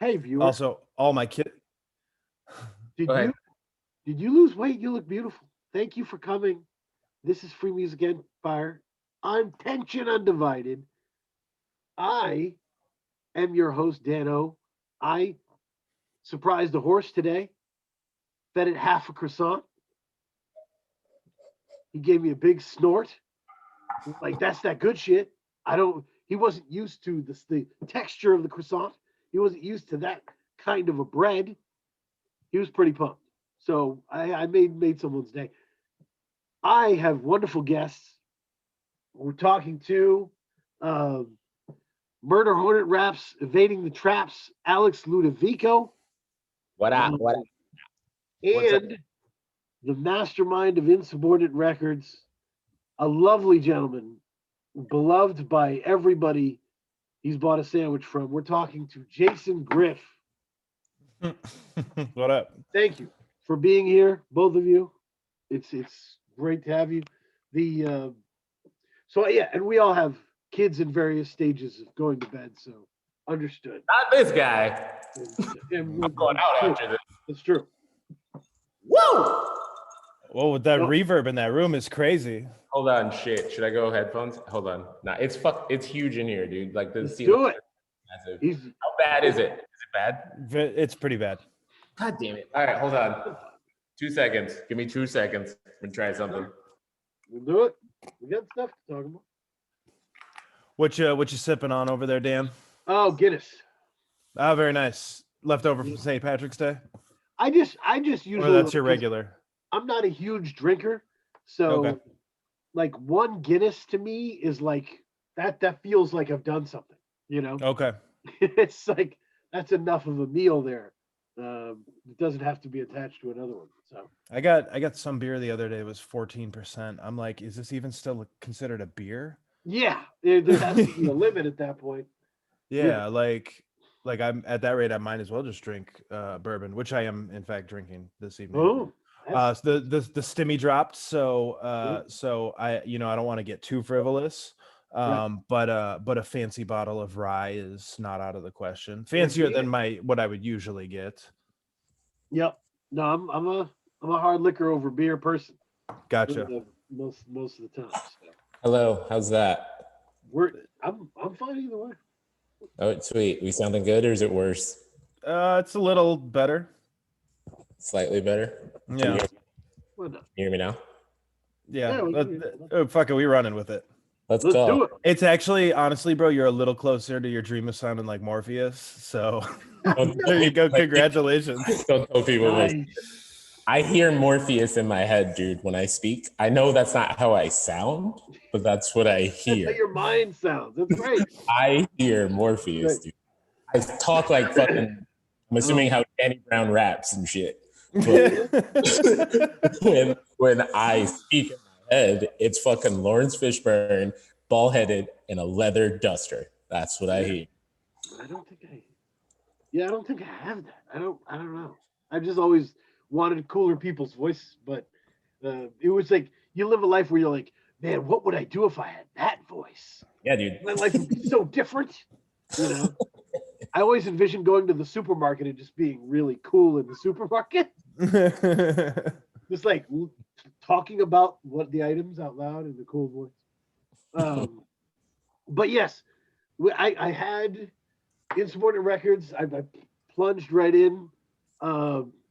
Hey, viewer. Also, all my kids. Did you lose weight? You look beautiful. Thank you for coming. This is Free Music Empire. I'm Tension Undivided. I am your host, Dano. I surprised a horse today, fed it half a croissant. He gave me a big snort. Like, that's that good shit. He wasn't used to the texture of the croissant. He wasn't used to that kind of a bread. He was pretty pumped. So I made someone's day. I have wonderful guests. We're talking to Murder Hornet Raps, Evading the Traps, Alex Ludovico. What up? What up? And the mastermind of Insubordinate Records, a lovely gentleman, beloved by everybody he's bought a sandwich from. We're talking to Jason Griff. What up? Thank you for being here, both of you. It's great to have you. So yeah, and we all have kids in various stages of going to bed, so understood. Not this guy. And I'm going out after this. It's true. Whoa! Whoa, with that reverb in that room is crazy. Hold on, shit. Should I go headphones? Hold on. Nah, it's huge in here, dude. Like the do it. Massive. How bad is it? Is it bad? It's pretty bad. God damn it. All right, hold on. 2 seconds. Give me 2 seconds. I'm gonna try something. We'll do it. We got stuff to talk about. What you sipping on over there, Dan? Oh, Guinness. Oh, very nice. Leftover from St. Patrick's Day? I just usually. Or that's your regular? I'm not a huge drinker, so like one Guinness to me is like that feels like I've done something, you know? Okay. It's like that's enough of a meal there. It doesn't have to be attached to another one. So I got some beer the other day. It was 14%. I'm like, is this even still considered a beer? Yeah, there has to be a limit at that point. Yeah, like I'm at that rate, I might as well just drink bourbon, which I am in fact drinking this evening. Oh, so the stimmy dropped, so so I I don't want to get too frivolous. But a fancy bottle of rye is not out of the question. Fancier than what I would usually get. Yep. No, I'm a hard liquor over beer person. Gotcha. Most of the time. So. Hello, how's that? I'm fine either way. Oh, sweet. We sounding good, or is it worse? It's a little better. Slightly better. Yeah. Can you hear me now? Yeah. Fuck it, we running with it. Let's go. Do it. It's actually, honestly, bro, you're a little closer to your dream of sounding like Morpheus. So there you go. Congratulations. Don't tell people this. I hear Morpheus in my head, dude, when I speak. I know that's not how I sound, but that's what I hear. That's how your mind sounds. That's great. I hear Morpheus, dude. I talk like fucking, I'm assuming how Danny Brown raps and shit. But when I speak in my head, it's fucking Lawrence Fishburne, bald-headed, and a leather duster. That's what I hear. I don't think I have that. I don't know. I've just always wanted cooler people's voices, but it was like you live a life where you're like, man, what would I do if I had that voice? Yeah, dude. My life would be so different. You know, I always envisioned going to the supermarket and just being really cool in the supermarket. Just like talking about what the items out loud in the cool voice. But yes, I had Insubordinate Records. I plunged right in.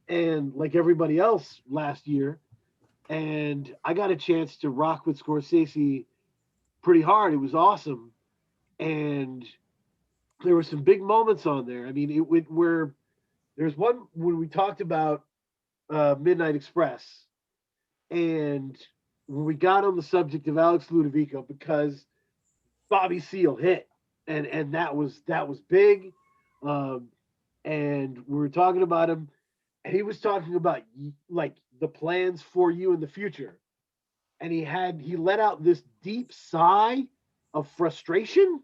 And like everybody else last year, and I got a chance to rock with Scorcese pretty hard. It was awesome, and there were some big moments on there. I mean, there's one when we talked about Midnight Express, and when we got on the subject of Alex Ludovico because Bobby Seale hit, and that was big, and we were talking about him. And he was talking about like the plans for you in the future. And he let out this deep sigh of frustration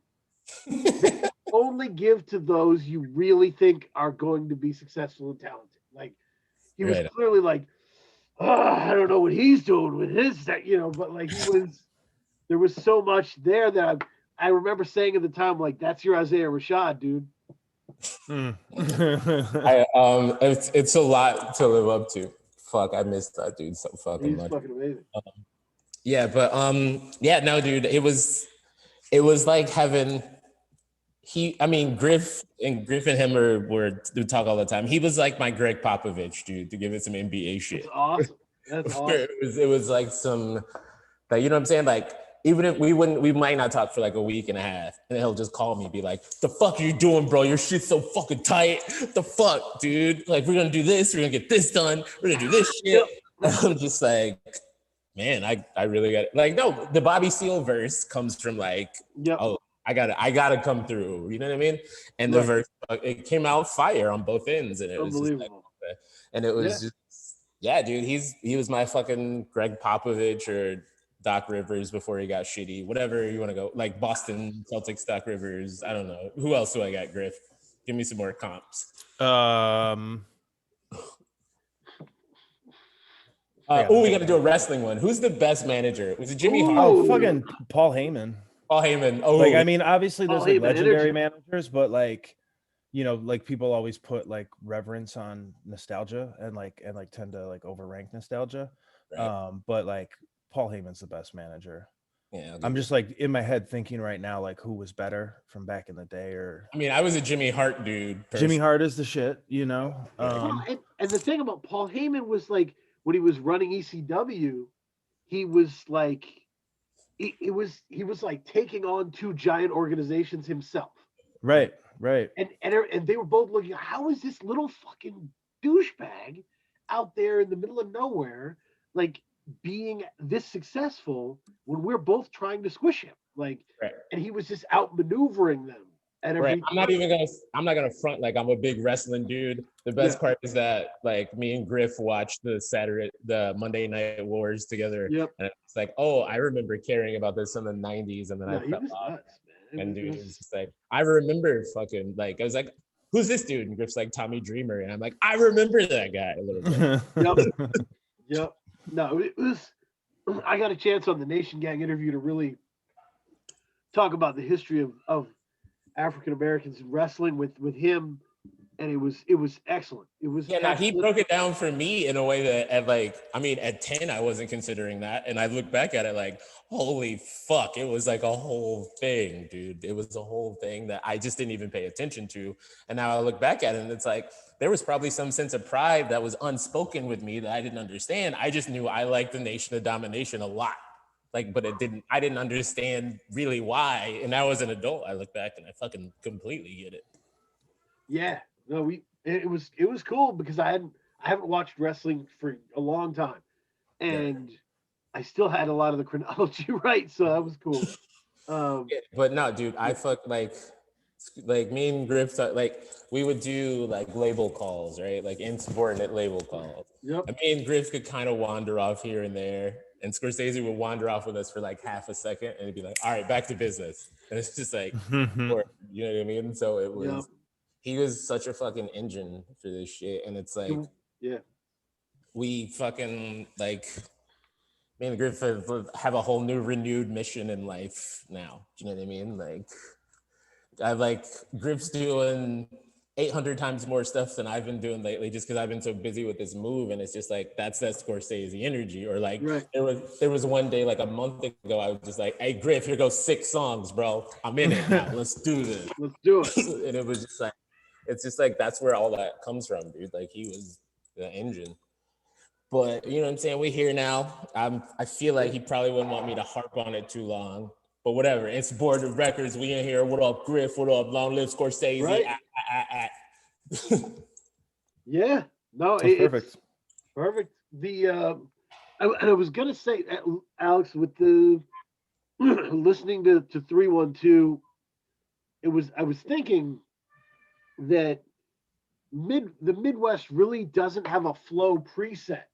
that you only give to those you really think are going to be successful and talented. Like he was clearly like, I don't know what he's doing with his, but like there was so much there that I remember saying at the time, like, that's your Isaiah Rashad, dude. It's a lot to live up to. Fuck, I miss that dude so fucking much. He's fucking amazing. Yeah, but yeah, no, dude, it was like having Griff and him we talk all the time. He was like my Greg Popovich, dude, to give it some NBA shit. That's awesome. That's awesome. It was like some, like, you know what I'm saying? Like, even if we might not talk for like a week and a half, and he'll just call me, be like, "The fuck are you doing, bro? Your shit's so fucking tight. The fuck, dude? Like, we're gonna do this. We're gonna get this done. We're gonna do this shit." Yep. I'm just like, man, I really got it. Like, no, the Bobby Seale verse comes from like, oh, I gotta come through. You know what I mean? And the verse, it came out fire on both ends, and it was just like, and it was just, yeah, dude. He was my fucking Greg Popovich or Doc Rivers before he got shitty. Whatever you want to go, like Boston Celtics, Doc Rivers. I don't know. Who else do I got, Griff? Give me some more comps. We got to do a wrestling one. Who's the best manager? Was it Jimmy Hart? Oh, fucking Paul Heyman. Paul Heyman. Oh, like, I mean, obviously there's like legendary managers, but like, you know, like people always put like reverence on nostalgia and tend to like overrank nostalgia. Right. But like Paul Heyman's the best manager. Yeah, I'm just like in my head thinking right now, like who was better from back in the day, or I mean, I was a Jimmy Hart dude. Jimmy Hart is the shit, you know. And the thing about Paul Heyman was like when he was running ECW, he was like he was like taking on two giant organizations himself. Right. And they were both looking, how is this little fucking douchebag out there in the middle of nowhere, like being this successful when we're both trying to squish him? Like, and he was just outmaneuvering them at every time. I'm not gonna front like I'm a big wrestling dude. The best part is that like me and Griff watched the Monday Night Wars together. And it's like, oh, I remember caring about this in the 90s, and then I fell off. And dude, it was just like, I remember fucking like, I was like, who's this dude? And Griff's like Tommy Dreamer, and I'm like, I remember that guy a little bit. Yep. No, it was. I got a chance on the Nation Gang interview to really talk about the history of African Americans in wrestling with him, and it was excellent. It was now he broke it down for me in a way that at 10 I wasn't considering that, and I look back at it like, holy fuck, it was like a whole thing, dude. It was a whole thing that I just didn't even pay attention to, and now I look back at it and it's like there was probably some sense of pride that was unspoken with me that I didn't understand. I just knew I liked the Nation of Domination a lot. Like, but I didn't understand really why. And now as an adult, I look back and I fucking completely get it. Yeah, no, it was cool because I haven't watched wrestling for a long time, and I still had a lot of the chronology right, so that was cool. But no, dude, I like me and Griff, like we would do like label calls, right? Like insubordinate label calls. Yep. And me and Griff could kind of wander off here and there. And Scorcese would wander off with us for like half a second and it'd be like, all right, back to business. And it's just like, or, you know what I mean? So it was, he was such a fucking engine for this shit. And it's like, we fucking like, me and Griff have a whole new renewed mission in life now. Do you know what I mean? Like, I like Griff's doing 800 times more stuff than I've been doing lately just because I've been so busy with this move. And it's just like, that's that Scorcese energy. Or like, there was one day, like a month ago, I was just like, hey, Griff, here goes 6 songs, bro. I'm in it now. Let's do this. Let's do it. And it was just like, it's just like, that's where all that comes from, dude. Like, he was the engine. But, you know what I'm saying? We're here now. I feel like he probably wouldn't want me to harp on it too long. But whatever, Insubordinate Records, we in here. What up, Griff? What up, Long Live Scorcese? Right. Yeah, no, perfect. Perfect. I was gonna say, Alex, with the listening to 312, I was thinking that the Midwest really doesn't have a flow preset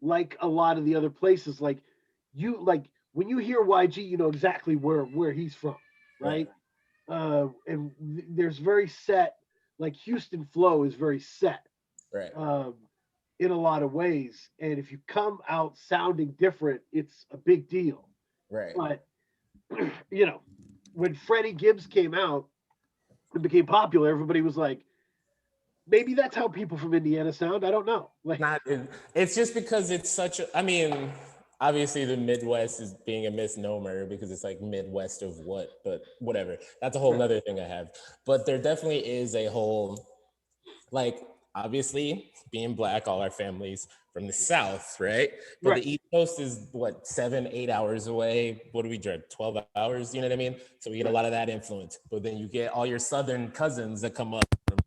like a lot of the other places. Like when you hear YG, you know exactly where he's from, right? And there's very set, like Houston flow is very set, right? In a lot of ways. And if you come out sounding different, it's a big deal, right? But you know, when Freddie Gibbs came out, and became popular, everybody was like, maybe that's how people from Indiana sound. I don't know. Like, It's just because it's such a, I mean, obviously the Midwest is being a misnomer because it's like Midwest of what, but whatever. That's a whole nother thing I have. But there definitely is a whole, like, obviously being Black, all our families from the South, right? But right. the East Coast is what, 7-8 hours away. What do we drive? 12 hours, you know what I mean? So we get a lot of that influence. But then you get all your Southern cousins that come up from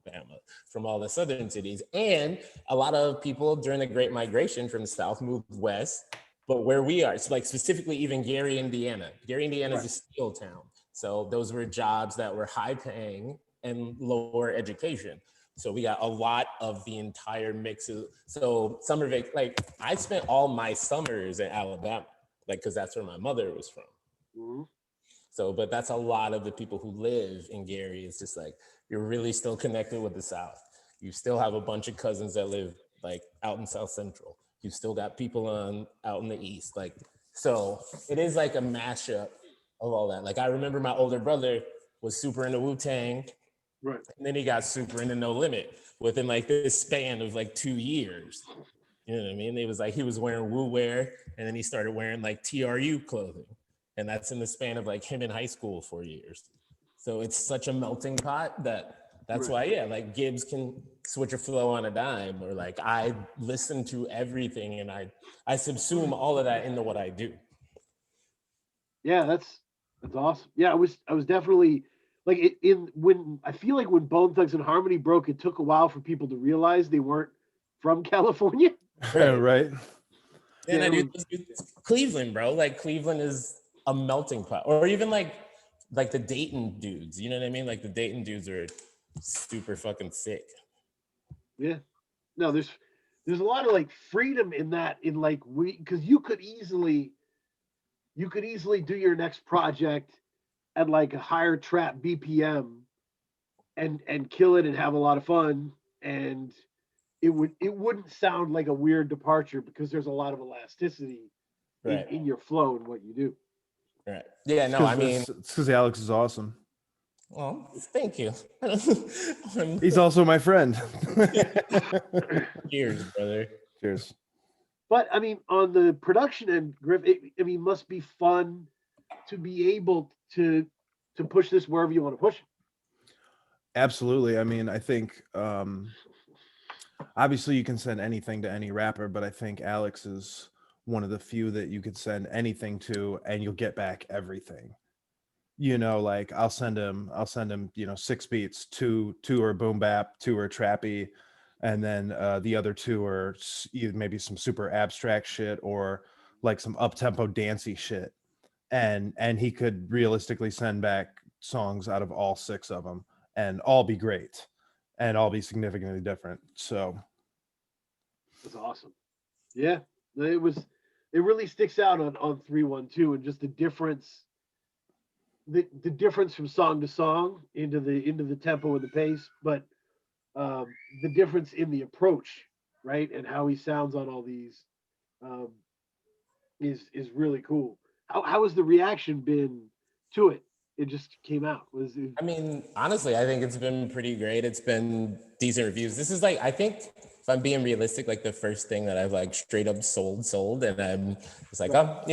Alabama, from all the Southern cities. And a lot of people during the Great Migration from the South moved west. But where we are, so like specifically even Gary, Indiana. Gary, Indiana is a steel town. So those were jobs that were high paying and lower education. So we got a lot of the entire mix of, so summer like I spent all my summers in Alabama, like, cause that's where my mother was from. Mm-hmm. So, but that's a lot of the people who live in Gary. It's just like, you're really still connected with the South. You still have a bunch of cousins that live like out in South Central. You still got people out in the East. Like, so it is like a mashup of all that. Like I remember my older brother was super into Wu-Tang. Right. And then he got super into No Limit within like this span of like 2 years. You know what I mean? It was like he was wearing Wu wear and then he started wearing like TRU clothing. And that's in the span of like him in high school 4 years. So it's such a melting pot that's why, yeah, like Gibbs can switch a flow on a dime, or like I listen to everything and I subsume all of that into what I do. Yeah, that's awesome. Yeah, I was definitely like in when I feel like when Bone Thugs and Harmony broke, it took a while for people to realize they weren't from California. Right. And I do Cleveland, bro. Like Cleveland is a melting pot, or even like the Dayton dudes. You know what I mean? Like the Dayton dudes are super fucking sick. Yeah. No, there's a lot of like freedom in that, in like because you could easily do your next project at like a higher trap BPM and kill it and have a lot of fun, and it wouldn't sound like a weird departure because there's a lot of elasticity in your flow and what you do. Right. Yeah, no, I mean, it's because Alex is awesome. Well, thank you. He's also my friend. Cheers, brother. Cheers. But I mean, on the production end, Griff, it must be fun to be able to push this wherever you want to push it. Absolutely. I mean, I think obviously you can send anything to any rapper, but I think Alex is one of the few that you could send anything to and you'll get back everything. You know, like I'll send him, 6 beats, two are boom bap, 2 are trappy, and then the other 2 are maybe some super abstract shit or like some up-tempo dancey shit. And he could realistically send back songs out of all 6 of them and all be great and all be significantly different. So that's awesome. Yeah, it really sticks out on 3-1-2, and just the difference, the difference from song to song into the tempo and the pace, but the difference in the approach, right, and how he sounds on all these is really cool. How has the reaction been to it? It just came out. I mean, honestly, I think it's been pretty great. It's been decent reviews. This is like, I think, if I'm being realistic, like the first thing that I've like straight up sold, and I'm just like, oh,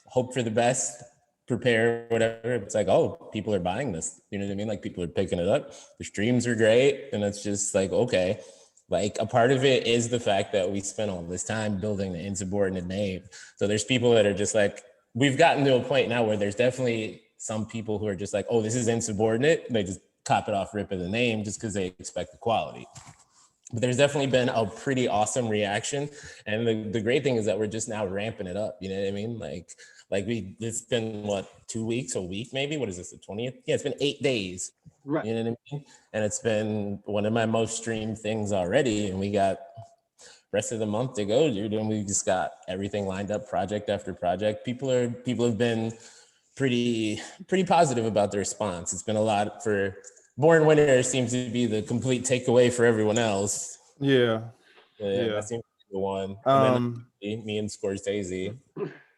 hope for the best, prepare, whatever. It's like, oh, people are buying this. You know what I mean? Like people are picking it up. The streams are great, and it's just like, okay. Like a part of it is the fact that we spent all this time building the Insubordinate name. So there's people that are just like, we've gotten to a point now where there's definitely some people who are just like, oh, this is Insubordinate. They just cop it off rip of the name just because they expect the quality. But there's definitely been a pretty awesome reaction. And the great thing is that we're just now ramping it up. You know what I mean? Like it's been what, 2 weeks, a week maybe? What is this, the 20th? Yeah, it's been 8 days. Right. You know what I mean? And it's been one of my most streamed things already. And we got rest of the month to go, dude. And we just got everything lined up, project after project. People have been pretty positive about the response. It's been a lot for Born Winner seems to be the complete takeaway for everyone else. Yeah. That seems to be the one. And then me and Scorcese,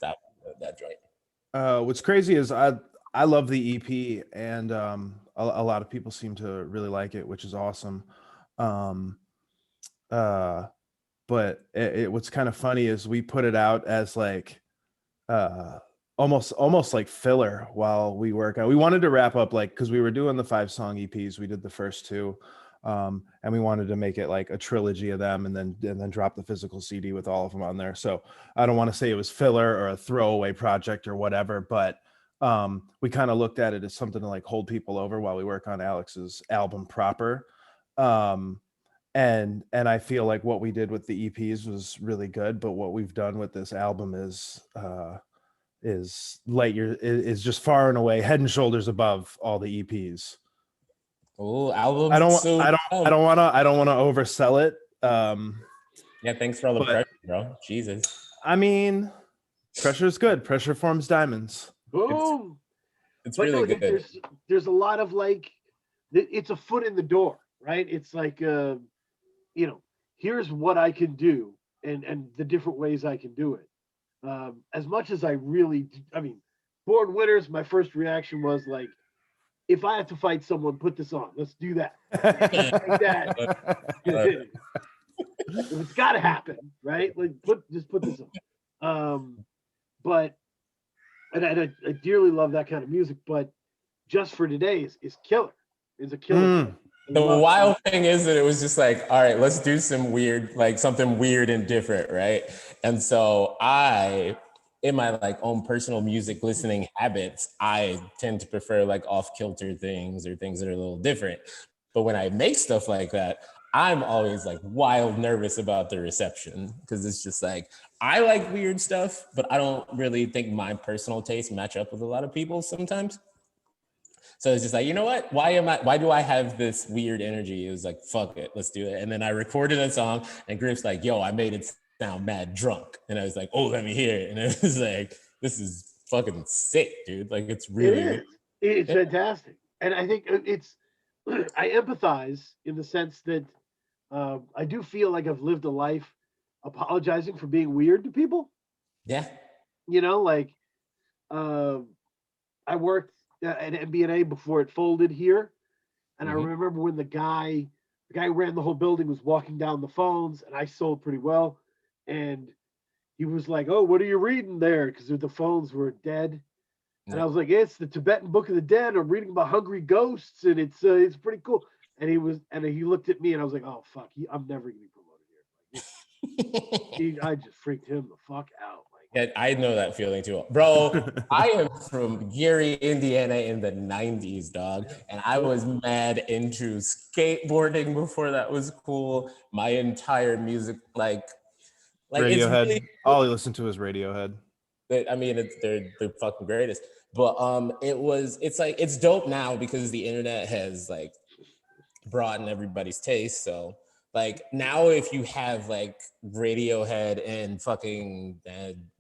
that joint. What's crazy is I love the EP, and a lot of people seem to really like it, which is awesome. But what's kind of funny is we put it out as like almost like filler while we work out. We wanted to wrap up, like, because we were doing the 5-song EPs. We did the first 2, and we wanted to make it like a trilogy of them, and then drop the physical CD with all of them on there. So I don't want to say it was filler or a throwaway project or whatever, but we kind of looked at it as something to like hold people over while we work on Alex's album proper. And I feel like what we did with the EPs was really good, but what we've done with this album is just far and away head and shoulders above all the EPs. Oh, albums. I don't want to oversell it. Yeah, thanks for all the pressure, bro. Jesus. I mean, pressure is good. Pressure forms diamonds. Boom. It's really good. There's a lot of like, it's a foot in the door, right? It's like, here's what I can do and the different ways I can do it. As much as Born Winners, my first reaction was like, if I have to fight someone, put this on. Let's do that. Like that. It's got to happen, right? Like, just put this on. But I dearly love that kind of music. But Just for Today is killer. It's a killer. The wild thing is that it was just like, all right, let's do some weird, like something weird and different, right? And so in my like own personal music listening habits, I tend to prefer like off-kilter things or things that are a little different. But when I make stuff like that, I'm always like wild nervous about the reception, because it's just like, I like weird stuff, but I don't really think my personal tastes match up with a lot of people sometimes. So it's just like, you know what? Why do I have this weird energy? It was like, fuck it, let's do it. And then I recorded a song and Griff's like, yo, I made it sound mad drunk. And I was like, oh, let me hear it. And it was like, this is fucking sick, dude. Like, it's really it's fantastic. And I think I empathize in the sense that I do feel like I've lived a life apologizing for being weird to people. Yeah. I worked at MBNA before it folded here. And I remember when the guy who ran the whole building was walking down the phones, and I sold pretty well. And he was like, oh, what are you reading there? Because the phones were dead. And I was like, it's the Tibetan Book of the Dead. I'm reading about hungry ghosts, and it's pretty cool. And he looked at me, and I was like, oh, fuck, I'm never going to be promoted here. I just freaked him the fuck out. Yeah, I know that feeling too, bro. I am from Gary, Indiana in the 90s, dog. And I was mad into skateboarding before that was cool. My entire music, like Radiohead. It's really, all I listen to is Radiohead. I mean, they're the fucking greatest. But it's dope now because the internet has like broadened everybody's taste. So like now if you have like Radiohead and fucking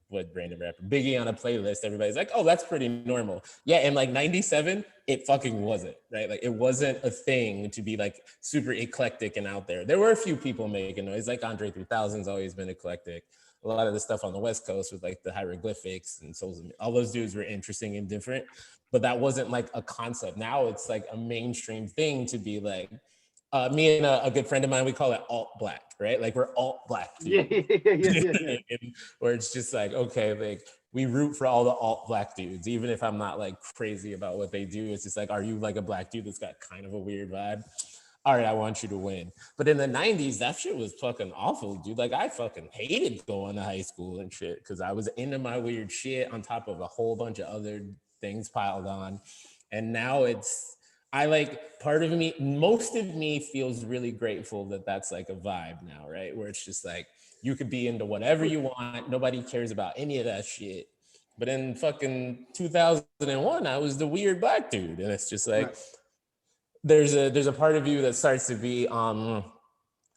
what random rapper Biggie on a playlist, everybody's like, oh, that's pretty normal. Yeah, in like 97, it fucking wasn't, right? Like it wasn't a thing to be like super eclectic and out there. There were a few people making noise, like Andre 3000's always been eclectic. A lot of the stuff on the West Coast with like the hieroglyphics and souls, all those dudes were interesting and different, but that wasn't like a concept. Now it's like a mainstream thing to be like, me and a good friend of mine, we call it alt-black, right? Like we're alt-black. Yeah. Where it's just like, okay, like we root for all the alt-black dudes, even if I'm not like crazy about what they do. It's just like, are you like a black dude that's got kind of a weird vibe? All right, I want you to win. But in the 90s, that shit was fucking awful, dude. Like I fucking hated going to high school and shit because I was into my weird shit on top of a whole bunch of other things piled on. And now part of me, most of me feels really grateful that that's like a vibe now, right? Where it's just like, you could be into whatever you want. Nobody cares about any of that shit. But in fucking 2001, I was the weird black dude. And it's just like, there's a part of you that starts to be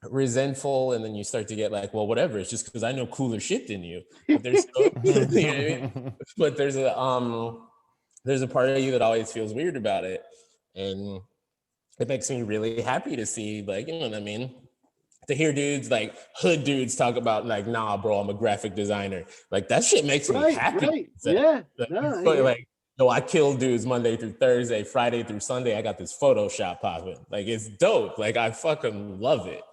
resentful. And then you start to get like, well, whatever. It's just because I know cooler shit than you. But there's you know what I mean? But there's a part of you that always feels weird about it. And it makes me really happy to see, like, you know what I mean? To hear dudes, like hood dudes talk about like, nah, bro, I'm a graphic designer. Like that shit makes me happy. Right. Yeah. But like, no, I kill dudes Monday through Thursday, Friday through Sunday. I got this Photoshop popping. Like, it's dope. Like, I fucking love it.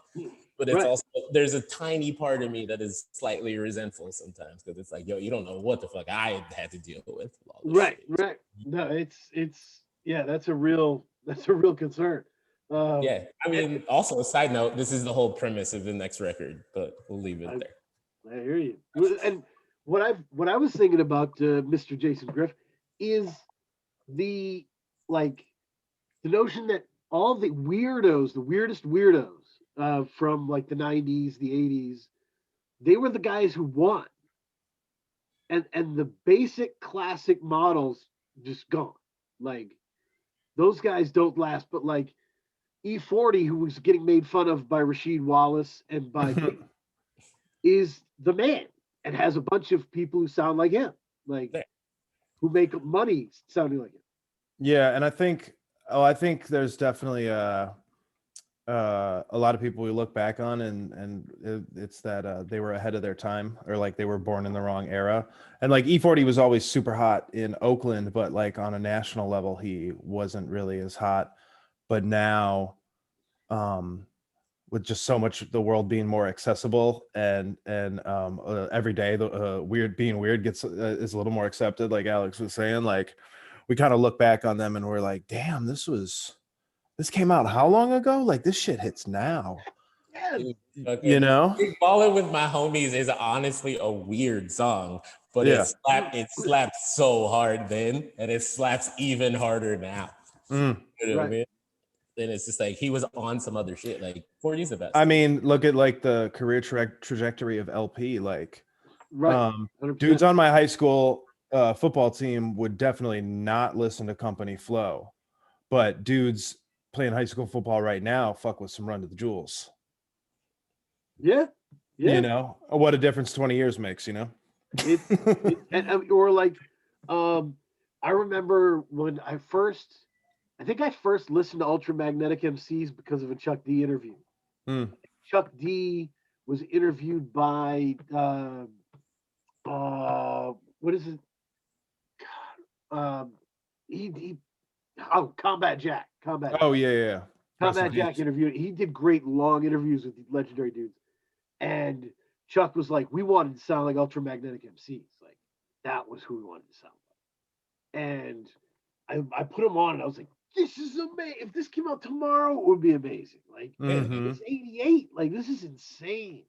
But it's also, there's a tiny part of me that is slightly resentful sometimes because it's like, yo, you don't know what the fuck I had to deal with. All this shit. No, it's that's a real concern. Yeah, I mean, also a side note, this is the whole premise of the next record, but we'll leave it there. I hear you. And what I was thinking about Mr. Jason Griff is the notion that all the weirdest weirdos from like the 90s, the 80s, they were the guys who won. And the basic classic models just gone. Like, those guys don't last, but like E40, who was getting made fun of by Rasheed Wallace and by is the man and has a bunch of people who sound like him, like who make money sounding like him. Yeah, and I think there's definitely a lot of people we look back on and it's that they were ahead of their time, or like they were born in the wrong era. And like E40 was always super hot in Oakland, but like on a national level he wasn't really as hot. But now with just so much the world being more accessible and every day the being weird gets is a little more accepted, like Alex was saying. Like, we kind of look back on them and we're like, damn, this came out how long ago? Like, this shit hits now. You know, Ballin' with My Homies is honestly a weird song, but it slapped so hard then, and it slaps even harder now. You know what I mean? Then it's just like he was on some other shit. Like, 40's the best. I mean, look at like the career trajectory of LP. Like, dudes on my high school football team would definitely not listen to Company Flow, but dudes playing high school football right now fuck with some Run to the Jewels. Yeah. You know what a difference 20 years makes. You know, or like, I remember when I first listened to Ultramagnetic MCs because of a Chuck D interview. Chuck D was interviewed by what is it? Combat Jack. Oh yeah. Combat Jack interviewed. He did great long interviews with legendary dudes, and Chuck was like, "We wanted to sound like Ultramagnetic MCs. Like, that was who we wanted to sound like." And I put him on, and I was like, "This is amazing! If this came out tomorrow, it would be amazing." Like, it's 88. Like, this is insane.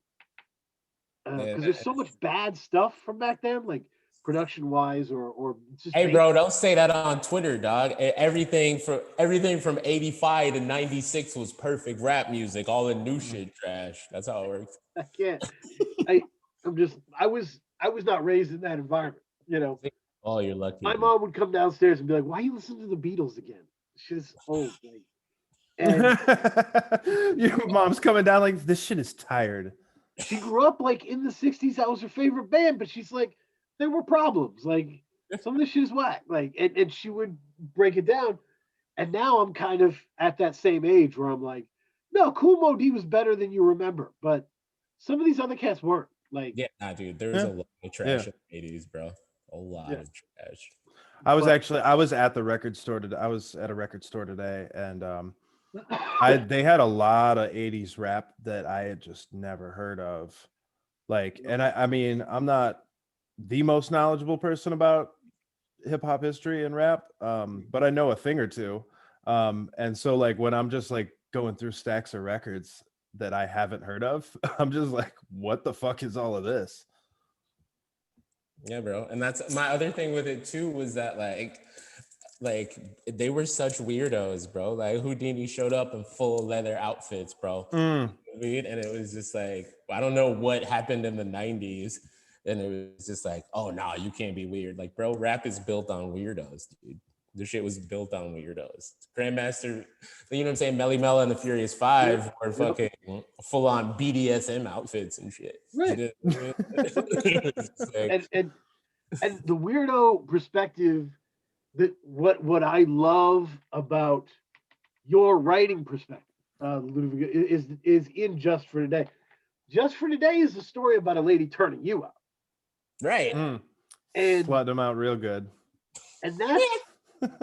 Because there's so much bad stuff from back then, like production wise, or just. Hey, bro, don't say that on Twitter, dog. Everything from 85 to 96 was perfect rap music. All the new shit trash. That's how it works. I can't. I was not raised in that environment. You know. Oh, you're lucky. My mom would come downstairs and be like, "Why are you listening to the Beatles again? Shit is old." Like, and your mom's coming down like, "This shit is tired." She grew up like in the 60s. That was her favorite band, but she's like, there were problems. Like, some of this shit is whack. Like, and she would break it down. And now I'm kind of at that same age where I'm like, no, Kool Moe Dee was better than you remember, but some of these other cats weren't. Like, yeah, nah, dude, there was a lot of trash in the 80s, bro. A lot of trash. I was at the record store today. I was at a record store today, and they had a lot of 80s rap that I had just never heard of. Like, and I mean, I'm not the most knowledgeable person about hip hop history and rap, but I know a thing or two. And so like when I'm just like going through stacks of records that I haven't heard of, I'm just like, what the fuck is all of this? Yeah, bro. And that's my other thing with it too, was that like they were such weirdos, bro. Like Houdini showed up in full leather outfits, bro. And it was just like, I don't know what happened in the 90s. And it was just like, oh no, you can't be weird. Like, bro, rap is built on weirdos, dude. This shit was built on weirdos. Grandmaster, you know what I'm saying? Melly Mel and the Furious Five were fucking full on BDSM outfits and shit. Right. Like, and the weirdo perspective, that what I love about your writing perspective, Ludovico, is in Just for Today. Just for Today is a story about a lady turning you out. Right. And slutting them out real good. And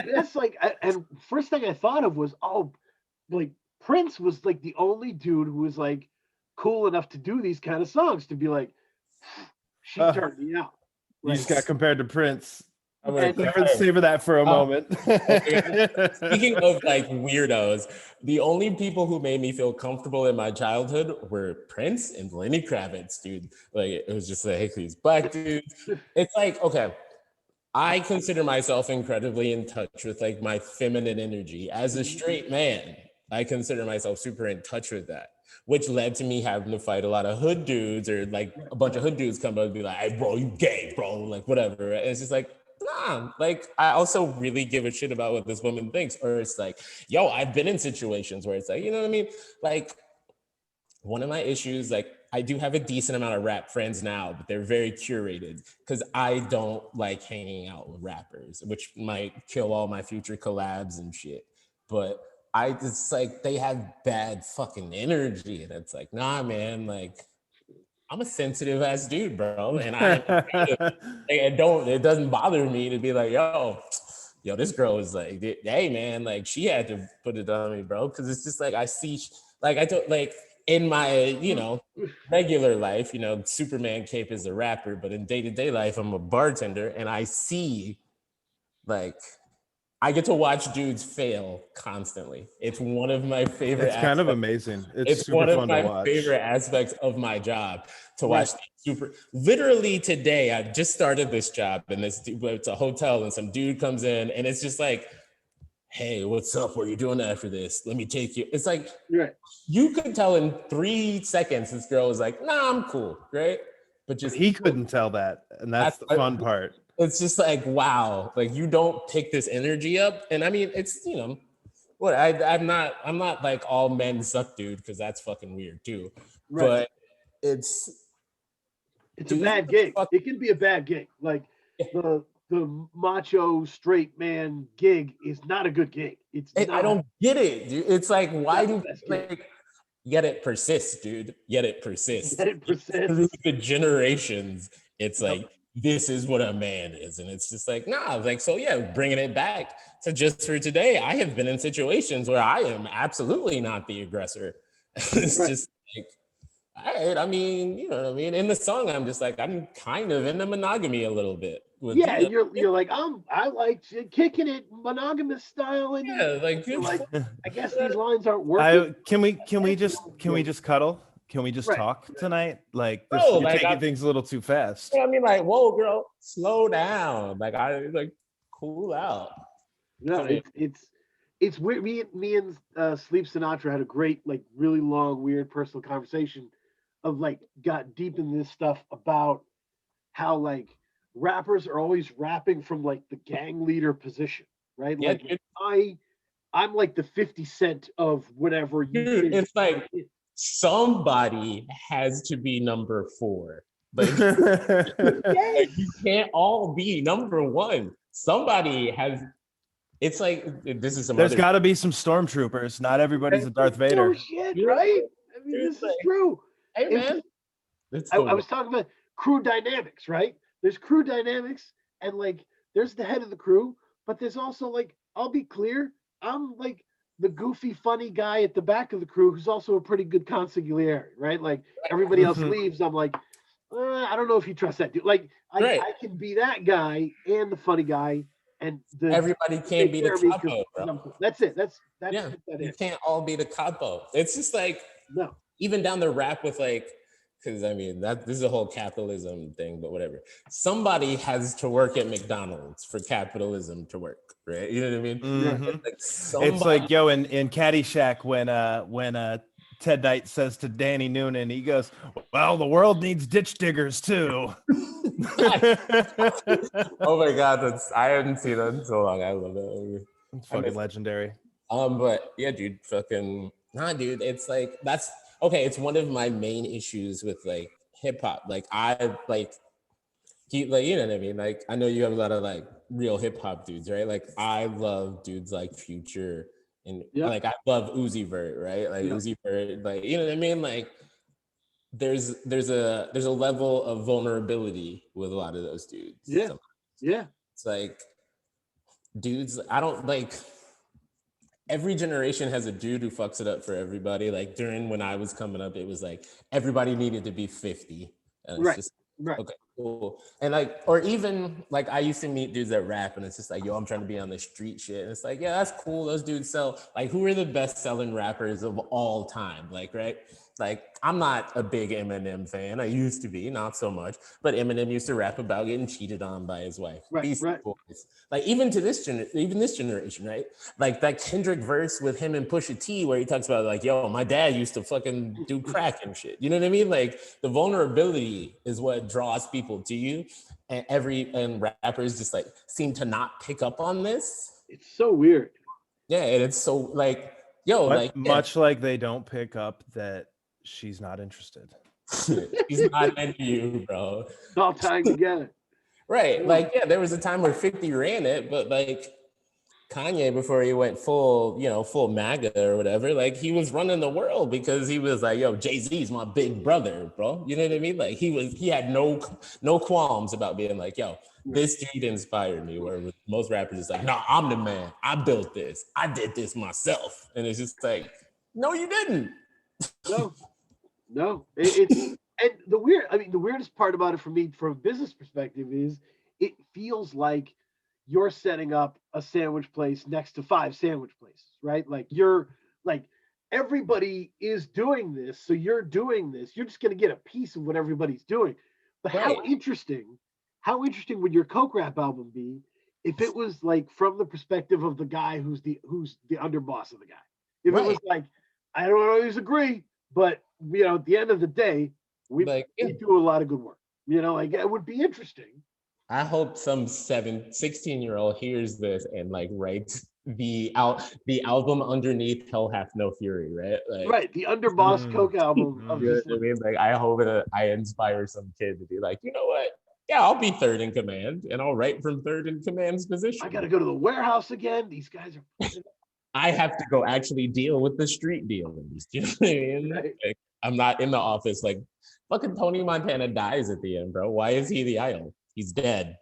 that's like, and first thing I thought of was, oh, like Prince was like the only dude who was like cool enough to do these kind of songs, to be like, she turned me out. You just got compared to Prince. I'm gonna Savor that for a moment. Speaking of like weirdos, the only people who made me feel comfortable in my childhood were Prince and Lenny Kravitz, dude. Like it was just like these black dudes. It's like, okay, I consider myself incredibly in touch with like my feminine energy. As a straight man, I consider myself super in touch with that, which led to me having to fight a lot of hood dudes, or like a bunch of hood dudes come up and be like, hey, bro, you gay, bro, like whatever. And it's just like, nah, like I also really give a shit about what this woman thinks. Or it's like, yo, I've been in situations where it's like, you know what I mean? Like one of my issues, like I do have a decent amount of rap friends now, but they're very curated because I don't like hanging out with rappers, which might kill all my future collabs and shit. But I just like, they have bad fucking energy. And it's like, nah, man, like I'm a sensitive ass dude, bro. And it doesn't bother me to be like, yo, this girl is like, hey man, like she had to put it on me, bro. Cause it's just like, I see, like, I don't like in my, regular life, Superman Cape is a rapper, but in day-to-day life, I'm a bartender and I see like, I get to watch dudes fail constantly. It's one of my favorite. It's kind of amazing. It's super one of fun my to watch. favorite aspects of my job to watch. Literally today, I've just started this job, and it's a hotel, and some dude comes in, and it's just like, "Hey, what's up? What are you doing after this? Let me take you." It's like you could tell in 3 seconds this girl was like, "Nah, I'm cool," right? But he couldn't tell that, and that's the fun part. It's just like, wow, like you don't pick this energy up. And I mean, it's, what I'm not like all men suck, dude, because that's fucking weird too. Right. But it's a bad gig. It can be a bad gig. Like the macho straight man gig is not a good gig. I don't get it, dude. It's like, why do like yet it persists, dude? Yet it persists. Through the generations, it's like, this is what a man is. And it's just like, nah, like, so yeah, bringing it back to just for today, I have been in situations where I am absolutely not the aggressor. It's just like, all right, I mean, you know what I mean? In the song, I'm just like, I'm kind of into monogamy a little bit. You're like, I like kicking it monogamous style. And like I guess these lines aren't working. Can we just cuddle? Can we just talk tonight? Like, you're taking things a little too fast. I mean, like, whoa, girl, slow down. Like, cool out. No, it's weird. Me and Sleep Sinatra had a great, like, really long, weird personal conversation of like, got deep in this stuff about how like rappers are always rapping from like the gang leader position, right? Yeah, like I'm like the 50 Cent of whatever you dude, it's like somebody has to be number 4. Like, like you can't all be number 1. Somebody has. It's like this is some. There's got to be some stormtroopers. Not everybody's a Darth Vader. Oh shit, right? I mean, this is true. Hey man, I was talking about crew dynamics, right? There's crew dynamics, and like there's the head of the crew, but there's also like, I'll be clear, I'm like the goofy, funny guy at the back of the crew who's also a pretty good consigliere, right? Like everybody else leaves, I'm like, I don't know if you trust that dude. Like I can be that guy and the funny guy, and everybody can't be the capo, bro. That's it. You can't all be the capo. It's just like no. Even down the rap with like, because I mean this is a whole capitalism thing, but whatever. Somebody has to work at McDonald's for capitalism to work, right? You know what I mean? Mm-hmm. It's like, yo, in Caddyshack when Ted Knight says to Danny Noonan, he goes, "Well, the world needs ditch diggers too." Oh my god, I haven't seen that in so long. I love that. It's fucking legendary. But yeah, dude, dude, it's like that's okay. It's one of my main issues with like hip hop. Like I like you know what I mean? Like I know you have a lot of like real hip hop dudes, right? Like I love dudes like Future and like I love Uzi Vert, right? Like Uzi Vert, like you know what I mean? Like there's a level of vulnerability with a lot of those dudes. Yeah. It's like dudes, I don't like. Every generation has a dude who fucks it up for everybody. Like during when I was coming up, it was like everybody needed to be 50. And it's Right. just Right. okay, cool. And like, or even like I used to meet dudes that rap and it's just like, yo, I'm trying to be on the street shit. And it's like, yeah, that's cool. Those dudes sell. Like, who are the best selling rappers of all time? Like, right? Like, I'm not a big Eminem fan. I used to be, not so much. But Eminem used to rap about getting cheated on by his wife. Right, Beastie right. Boys. Like, even to this generation, right? Like that Kendrick verse with him and Pusha T, where he talks about like, yo, my dad used to fucking do crack and shit. You know what I mean? Like the vulnerability is what draws people to you, and rappers just like seem to not pick up on this. It's so weird. Yeah, and it's so like, yo, much like they don't pick up that she's not interested. She's not into you, bro. It's all tying together. Right. Like, yeah, there was a time where 50 ran it, but like Kanye, before he went full MAGA or whatever, like he was running the world because he was like, yo, Jay-Z's my big brother, bro. You know what I mean? Like he had no qualms about being like, yo, this dude inspired me. Where most rappers is like, no, I'm the man. I built this. I did this myself. And it's just like, no, you didn't. No. It's and the weirdest part about it for me from a business perspective is it feels like you're setting up a sandwich place next to 5 sandwich places, right? Like you're like everybody is doing this, so you're doing this. You're just going to get a piece of what everybody's doing. But Right. how interesting would your Coke Rap album be if it was like from the perspective of the guy who's the underboss of the guy? If it was like, I don't always agree, but at the end of the day, we do a lot of good work. Like it would be interesting. I hope some 16-year-old hears this and like writes the album underneath Hell Hath No Fury, right? Like, right, the underboss Coke album. You know what I mean? Like, I hope that I inspire some kid to be like, you know what? Yeah, I'll be third in command, and I'll write from third in command's position. I got to go to the warehouse again. These guys are. I have to go actually deal with the street dealers. You know what I mean? Right. Like, I'm not in the office. Like, fucking Tony Montana dies at the end, bro. Why is he the idol? He's dead.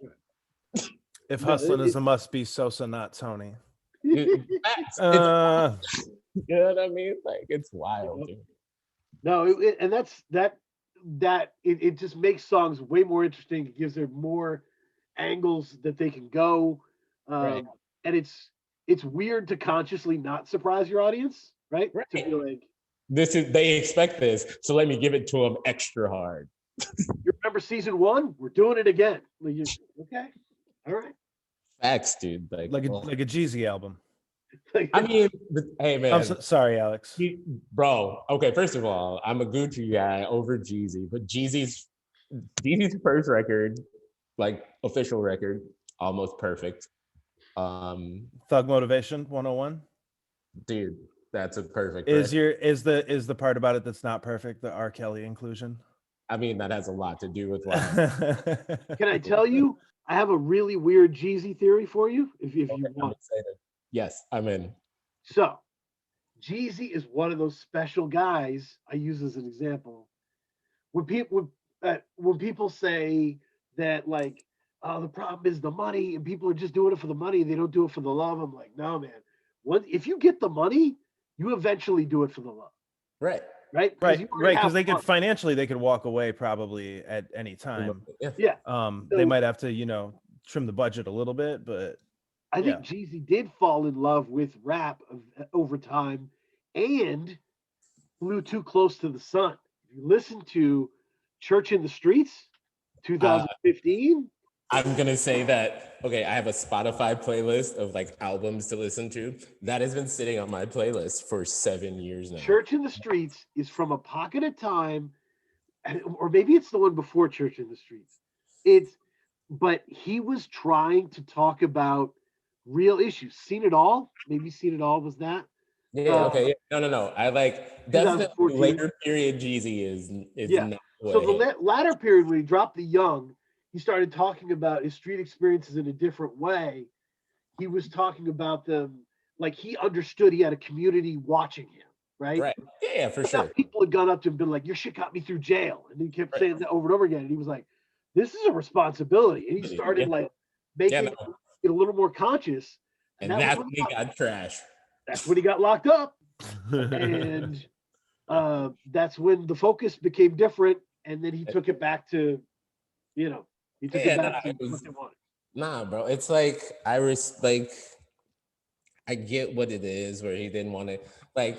If hustling is a must be, Sosa, not Tony. You know what I mean? Like, it's wild, dude. No, it just makes songs way more interesting. It gives them more angles that they can go. Right. And it's weird to consciously not surprise your audience, right? Right. To be like, they expect this, so let me give it to them extra hard. You remember season 1? We're doing it again. Okay, all right. Facts, dude. Like a Jeezy album. I mean, hey man. I'm sorry, Alex. Bro, okay. First of all, I'm a Gucci guy over Jeezy, but Jeezy's first record, like official record, almost perfect. Thug Motivation 101. Dude, that's a perfect. Is the part about it that's not perfect the R. Kelly inclusion? I mean, that has a lot to do with why. Can I tell you? I have a really weird Jeezy theory for you. If you want. Yes, I'm in. So, Jeezy is one of those special guys I use as an example. When people say that, like, the problem is the money, and people are just doing it for the money, they don't do it for the love. I'm like, no, man. If you get the money, you eventually do it for the love. Right. Right. Because they could walk away probably at any time. Yeah. They might have to, trim the budget a little bit, but I think Jeezy did fall in love with rap over time and flew too close to the sun. If you listen to Church in the Streets, 2015. I'm going to say that, okay, I have a Spotify playlist of like albums to listen to. That has been sitting on my playlist for 7 years now. Church in the Streets is from a pocket of time, or maybe it's the one before Church in the Streets. But he was trying to talk about real issues. Seen It All? Maybe Seen It All was that? Yeah, okay. Yeah. No. I like, definitely later period Jeezy is not way. So the latter period when he dropped The Young, he started talking about his street experiences in a different way. He was talking about them like he understood he had a community watching him, right? Right. Yeah, for sure. People had gone up to him and been like, your shit got me through jail. And he kept saying that over and over again. And he was like, this is a responsibility. And he started like making it a little more conscious. And that's when he got trashed. That's when he got locked up. And that's when the focus became different. And then he took it back to, he took it back to what they wanted. Nah, bro. It's like, I get what it is where he didn't want to, I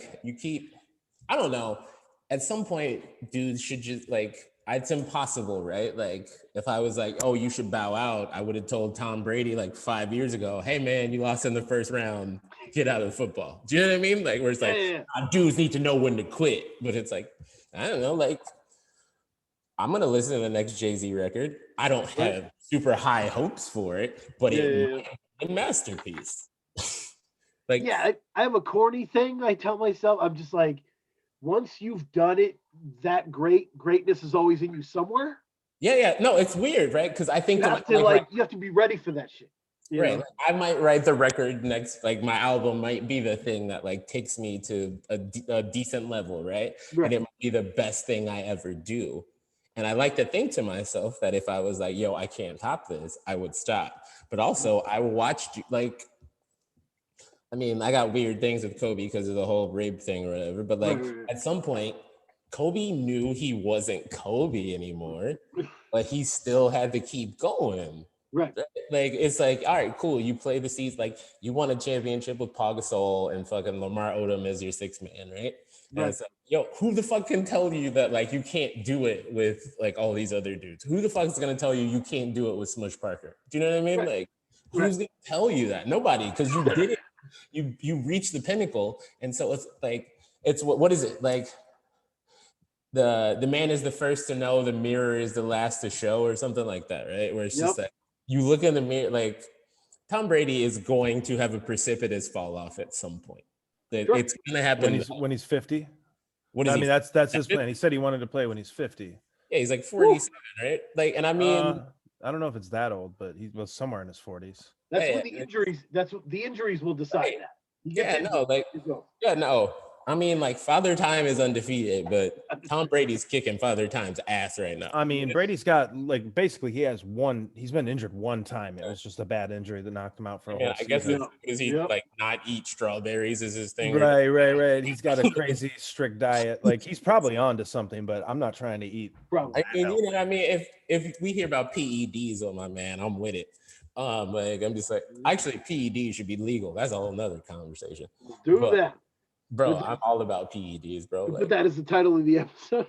don't know. At some point, dudes should just it's impossible, right? Like, if I was like, oh, you should bow out, I would have told Tom Brady 5 years ago, hey man, you lost in the first round, get out of football. Do you know what I mean? Like, where it's dudes need to know when to quit. But it's like, I don't know, I'm gonna listen to the next Jay-Z record. I don't have super high hopes for it, but it might be a masterpiece. I have a corny thing. I tell myself, I'm just like, once you've done it that greatness is always in you somewhere. Yeah. No, it's weird, right? Because I think you have to be ready for that shit. Right. Like, I might write the record next, my album might be the thing that takes me to a decent level, right? And it might be the best thing I ever do. And I like to think to myself that if I was like, yo, I can't top this, I would stop. But also I watched I got weird things with Kobe because of the whole rape thing or whatever. But at some point, Kobe knew he wasn't Kobe anymore, but he still had to keep going. Right. It's like, all right, cool. You play the season, you won a championship with Pau Gasol and fucking Lamar Odom as your sixth man, right? And it's like, yo, who the fuck can tell you that you can't do it with all these other dudes? Who the fuck is gonna tell you can't do it with Smush Parker? Do you know what I mean? Right. Who's gonna tell you that? Nobody, because you did it. You reached the pinnacle, and so it's it's what is it the man is the first to know, the mirror is the last to show, or something like that, right? Where it's just you look in the mirror, Tom Brady is going to have a precipitous fall off at some point. It's gonna happen when he's 50. What is that's his plan. He said he wanted to play when he's 50. Yeah, he's 47, right? And I mean, I don't know if it's that old, but he was somewhere in his 40s. That's when the injuries. That's what the injuries will decide that. No. I mean, Father Time is undefeated, but Tom Brady's kicking Father Time's ass right now. I mean, Brady's got basically he has one. He's been injured one time. It was just a bad injury that knocked him out for a whole season. Does he not eat strawberries is his thing? Right. He's got a crazy strict diet. He's probably on to something, but I'm not trying to eat. Probably. If we hear about PEDs on my man, I'm with it. I'm just actually PEDs should be legal. That's a whole nother conversation. That. Bro, I'm all about PEDs, bro. But that is the title of the episode.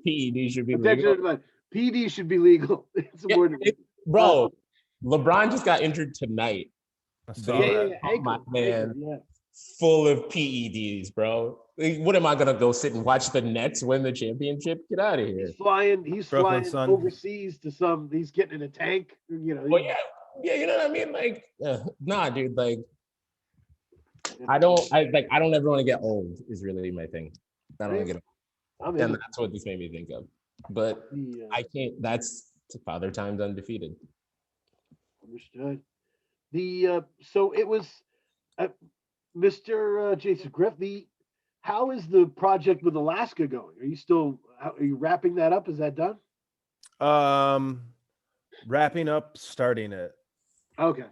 PEDs should be legal. PEDs should be legal. Bro, LeBron just got injured tonight. My man, full of PEDs, bro. What am I gonna go sit and watch the Nets win the championship? Get out of here. He's flying overseas to some. He's getting in a tank. You know what I mean. Nah, dude. I don't ever want to get old. Is really my thing. I don't want to get old, and that's what this made me think of. But I can't. That's Father Time's undefeated. Understood. So it was Mr. Jason Griff. How is the project with Alaska going? Are you wrapping that up? Is that done? Wrapping up, starting it. Okay.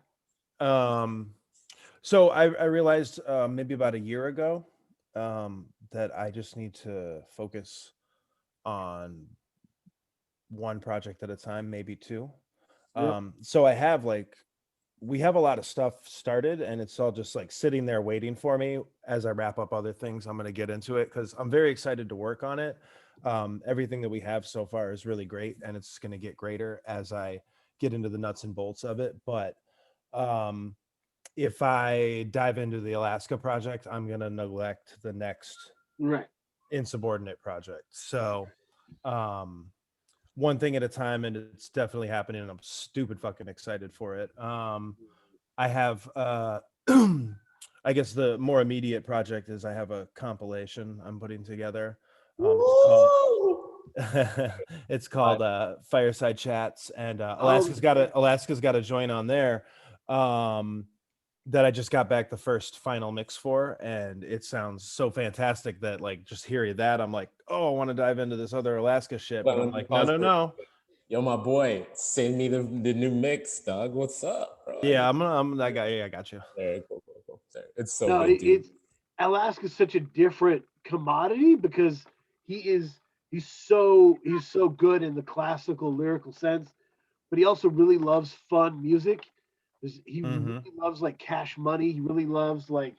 So I realized maybe about a year ago that I just need to focus on one project at a time, maybe two. So I have we have a lot of stuff started, and it's all just sitting there waiting for me as I wrap up other things. I'm going to get into it because I'm very excited to work on it. Everything that we have so far is really great, and it's going to get greater as I get into the nuts and bolts of it. But if I dive into the Alaska project, I'm going to neglect the next Insubordinate project. So one thing at a time, and it's definitely happening, and I'm stupid fucking excited for it. I have I guess the more immediate project is I have a compilation I'm putting together. It's called Fireside Chats, and Alaska's got a joint on there that I just got back the first final mix for, and it sounds so fantastic that just hearing that I'm I want to dive into this other Alaska shit, but I'm no. Yo, my boy, send me the new mix, dog. What's up, bro? Yeah, I'm that guy. Yeah, I got you. Very cool. Sorry. It's so No, good, dude. it's Alaska's such a different commodity because he's so good in the classical lyrical sense, but he also really loves fun music. He really loves like Cash Money. He really loves like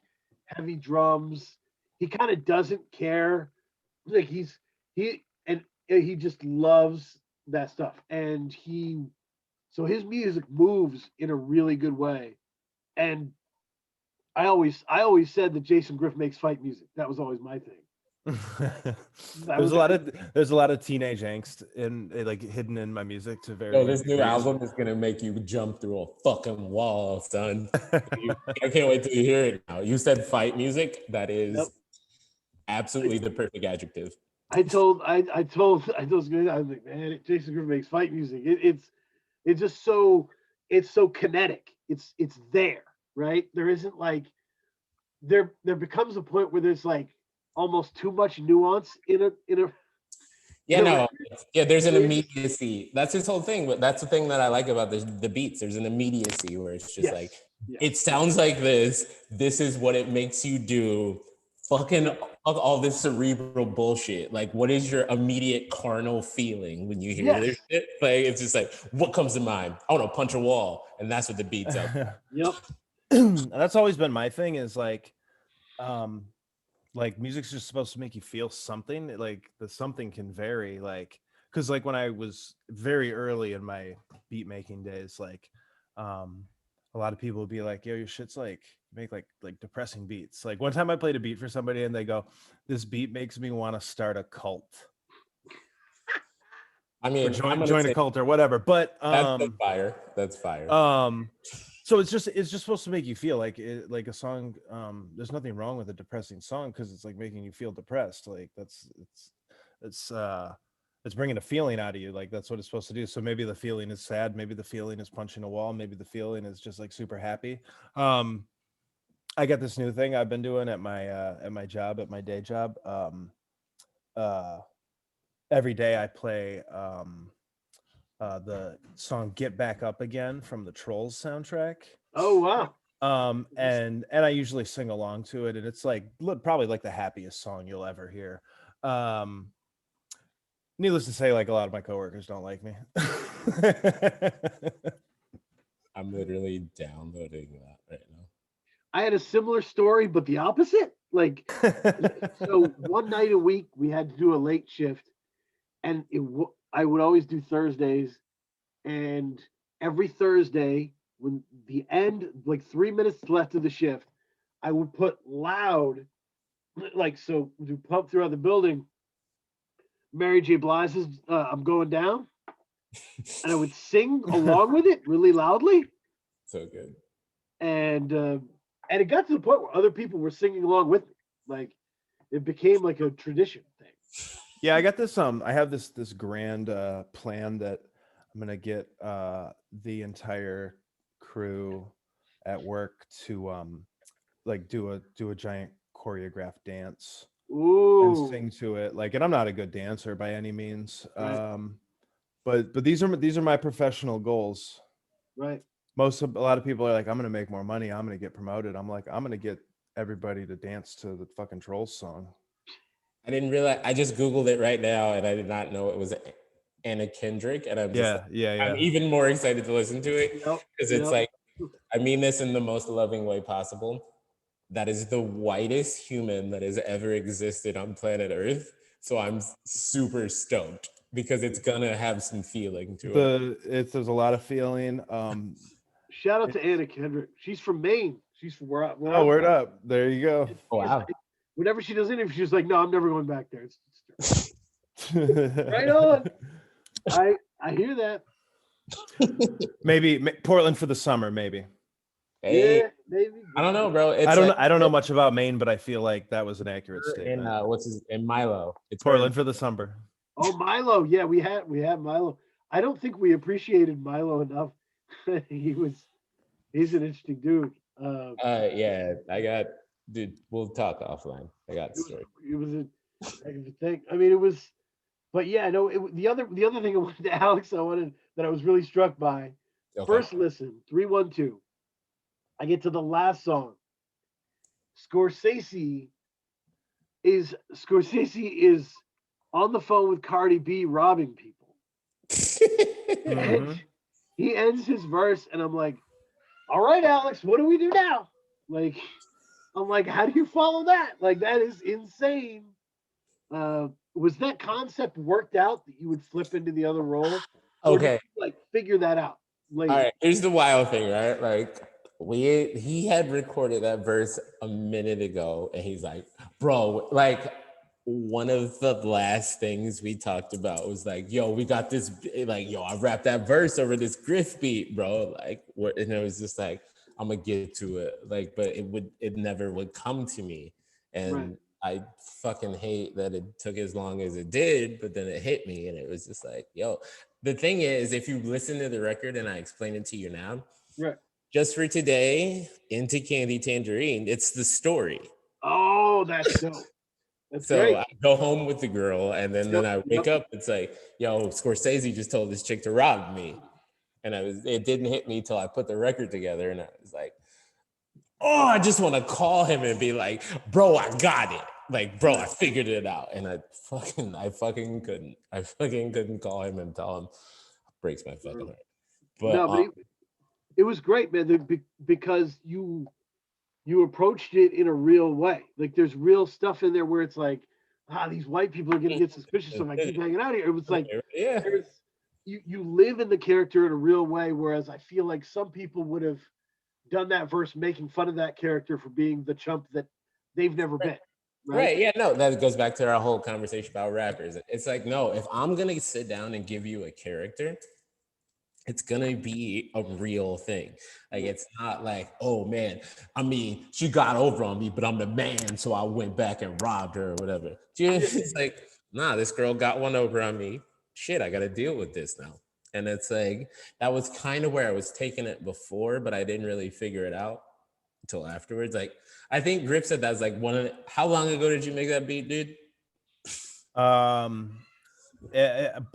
heavy drums. He kind of doesn't care. Like he just loves that stuff. And so his music moves in a really good way. And I always said that Jason Griff makes fight music. That was always my thing. There's a lot of teenage angst in like hidden in my music to very. This new album is gonna make you jump through a fucking wall, son. I can't wait till you hear it now. You said fight music. That is absolutely the perfect adjective. I told Scooter, I was like, man, Jason Griff makes fight music. It's just so kinetic. It's there, right? There isn't like there becomes a point where there's like almost too much nuance in a there's an immediacy. That's his whole thing. But that's the thing that I like about the beats. There's an immediacy where it's just it sounds like this is what it makes you do. Fucking all this cerebral bullshit. Like, what is your immediate carnal feeling when you hear this shit? Like, it's just like, what comes to mind? I want to punch a wall, and that's what the beats are. Yep. That's always been my thing. Is like music's just supposed to make you feel something. Like the something can vary. Like, because like when I was very early in my beat making days, like a lot of people would be like, yo, your shit's like make like depressing beats. Like one time I played a beat for somebody and they go, this beat makes me want to start a cult. I mean, join a cult or whatever. But that's fire. So it's just supposed to make you feel like like a song. There's nothing wrong with a depressing song because it's like making you feel depressed. Like it's bringing a feeling out of you. Like that's what it's supposed to do. So maybe the feeling is sad. Maybe the feeling is punching a wall. Maybe the feeling is just like super happy. I got this new thing I've been doing at my job, at my day job. Every day I play the song "Get Back Up Again" from the Trolls soundtrack. Oh wow! And I usually sing along to it, and it's like probably like the happiest song you'll ever hear. Needless to say, like a lot of my coworkers don't like me. I'm literally downloading that right now. I had a similar story, but the opposite. Like, so one night a week we had to do a late shift, and I would always do Thursdays, and every Thursday when the end, like 3 minutes left of the shift, I would put loud, like so to pump throughout the building, Mary J. Blige's "I'm Going Down," and I would sing along with it really loudly. So good. And it got to the point where other people were singing along with me. Like it became like a tradition thing. Yeah, I got this. I have this grand plan that I'm gonna get the entire crew at work to like do a giant choreographed dance. Ooh. And sing to it. Like, and I'm not a good dancer by any means. Right. But these are my professional goals. Right. A lot of people are like, I'm gonna make more money, I'm gonna get promoted. I'm like, I'm gonna get everybody to dance to the fucking Trolls song. I didn't realize. I just Googled it right now, and I did not know it was Anna Kendrick. And I'm just I'm even more excited to listen to it because it's like, I mean this in the most loving way possible. That is the whitest human that has ever existed on planet Earth. So I'm super stoked because it's gonna have some feeling to it. There's a lot of feeling. Shout out to Anna Kendrick. She's from Maine. She's from where word up. There you go. Oh, wow. Whenever she does interviews, she's like, no, I'm never going back there. It's right on. I hear that. Maybe Portland for the summer, maybe. Hey, yeah, maybe. I don't know, bro. I don't know much about Maine, but I feel like that was an accurate statement. In Milo? It's Portland for the summer. Oh, Milo. Yeah, we had Milo. I don't think we appreciated Milo enough. He's an interesting dude. Dude, we'll talk offline. I got the story. It was a heck of a thing. I mean, it was, but yeah, no. The other thing I wanted to Alex, that I was really struck by. Okay. First listen, 312. I get to the last song. Scorcese is on the phone with Cardi B robbing people. And he ends his verse, and I'm like, all right, Alex, what do we do now? Like, I'm like, how do you follow that? Like, that is insane. Was that concept worked out that you would flip into the other role? Or Okay. did you, like, figure that out later? All right, here's the wild thing, right? Like he had recorded that verse a minute ago, and he's like, bro, like one of the last things we talked about was like, yo, we got this, like, yo, I rapped that verse over this Griff beat, bro. Like, and it was just like, I'm gonna get to it. Like, but it never would come to me. And I fucking hate that it took as long as it did, but then it hit me, and it was just like, yo. The thing is, if you listen to the record and I explain it to you now, just for today, into Candy Tangerine, it's the story. Oh, that's dope. That's so great. I go home with the girl, and then I wake up, it's like, yo, Scorcese just told this chick to rob me. And it didn't hit me till I put the record together, and I was like, oh, I just want to call him and be like, bro, I got it. Like, bro, I figured it out. And I fucking couldn't call him and tell him. Breaks my fucking heart. But it was great, man, because you approached it in a real way. Like, there's real stuff in there where it's like, these white people are gonna get suspicious if I keep hanging out here. It was like, you live in the character in a real way, whereas I feel like some people would have done that verse making fun of that character for being the chump that they've never been. Right. Yeah, no, that goes back to our whole conversation about rappers. It's like, no, if I'm gonna sit down and give you a character, it's gonna be a real thing. Like, it's not like, oh man, I mean, she got over on me, but I'm the man, so I went back and robbed her or whatever. It's like, nah, this girl got one over on me. Shit, I gotta deal with this now. And it's like, that was kind of where I was taking it before, but I didn't really figure it out until afterwards. Like, I think Griff said that's like how long ago did you make that beat, dude?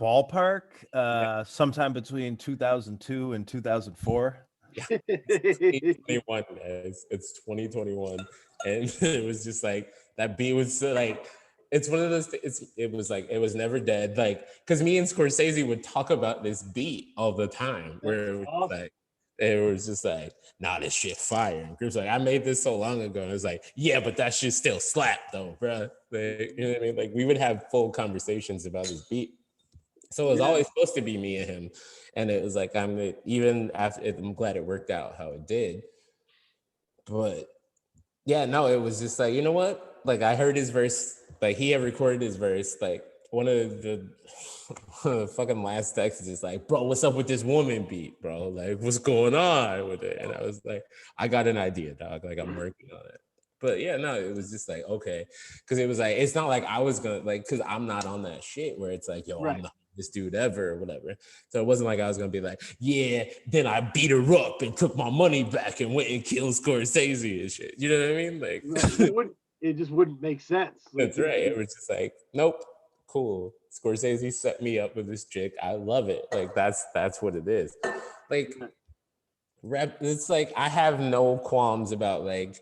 Ballpark, sometime between 2002 and 2004. Yeah, it's 2021, guys. It's 2021, and it was just like that beat was so, like, it's one of those. It was like, it was never dead. Like, because me and Scorcese would talk about this beat all the time, where it was just like, nah, this shit fire. And Griff's like, I made this so long ago. And it's like, yeah, but that shit still slap though, bro. Like, you know what I mean? Like, we would have full conversations about this beat. So it was always supposed to be me and him. And it was like, I'm glad it worked out how it did. But yeah, no, it was just like, you know what? Like, I heard his verse, like he had recorded his verse, like one of the fucking last texts is like, bro, what's up with this woman beat, bro? Like, what's going on with it? And I was like, I got an idea, dog. Like, I'm working on it. But yeah, no, it was just like, okay. Because it was like, it's not like I was going to, like, because I'm not on that shit where it's like, yo, I'm the hardest dude ever or whatever. So it wasn't like I was going to be like, yeah, then I beat her up and took my money back and went and killed Scorcese and shit. You know what I mean? Like, it just wouldn't make sense. That's right. It was just like, nope, cool. Scorsese set me up with this chick. I love it. Like, that's what it is. Like, rap. It's like, I have no qualms about like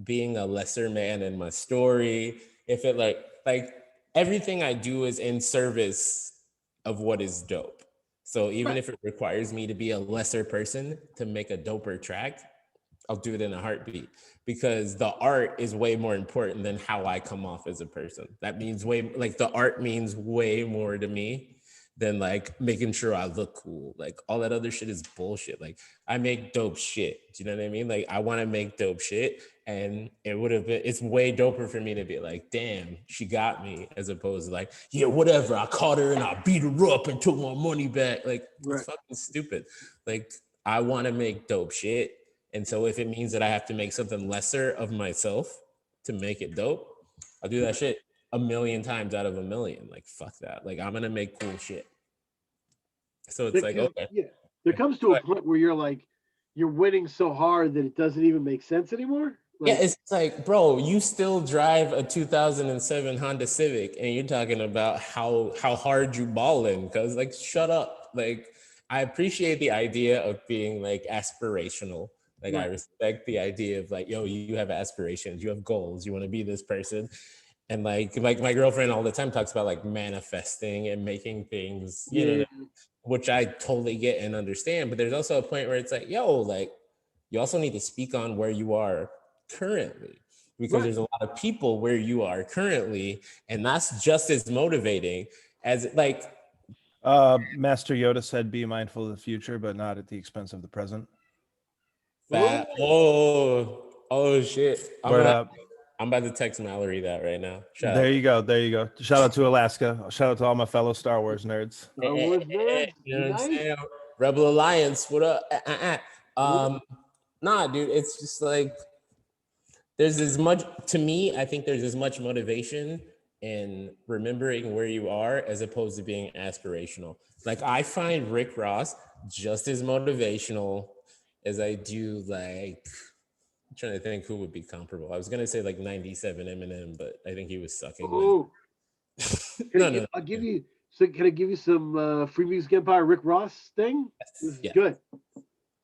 being a lesser man in my story. If it like everything I do is in service of what is dope. So even if it requires me to be a lesser person to make a doper track, I'll do it in a heartbeat, because the art is way more important than how I come off as a person. That means the art means way more to me than like making sure I look cool. Like, all that other shit is bullshit. Like, I make dope shit. Do you know what I mean? Like, I want to make dope shit, and it's way doper for me to be like, damn, she got me, as opposed to like, yeah, whatever, I caught her and I beat her up and took my money back. Like, it's fucking stupid. Like, I want to make dope shit. And so if it means that I have to make something lesser of myself to make it dope, I'll do that shit 1,000,000 times out of 1,000,000. Like, fuck that. Like, I'm gonna make cool shit. So it's okay. Yeah, there comes to a point where you're like, you're winning so hard that it doesn't even make sense anymore. Like, yeah, it's like, bro, you still drive a 2007 Honda Civic, and you're talking about how hard you balling. Because, like, shut up. Like, I appreciate the idea of being like aspirational, Like I respect the idea of like, yo, you have aspirations, you have goals, you want to be this person. And like my girlfriend all the time talks about like manifesting and making things, you know, which I totally get and understand. But there's also a point where it's like, yo, like you also need to speak on where you are currently, because there's a lot of people where you are currently, and that's just as motivating as like Master Yoda said, be mindful of the future, but not at the expense of the present. that. Oh shit. Word up. I'm about to text Mallory that right now. There you go. Shout out to Alaska. Shout out to all my fellow Star Wars nerds. Star Wars nerds. You know what I'm saying? Rebel Alliance. What up? Nah, dude. It's just like there's as much, to me, I think there's as much motivation in remembering where you are as opposed to being aspirational. Like I find Rick Ross just as motivational as I do like, I'm trying to think who would be comparable. I was gonna say like 97 Eminem, but I think he was sucking. Oh, I'll give you. So can I give you some Free Music Empire Rick Ross thing? This is good.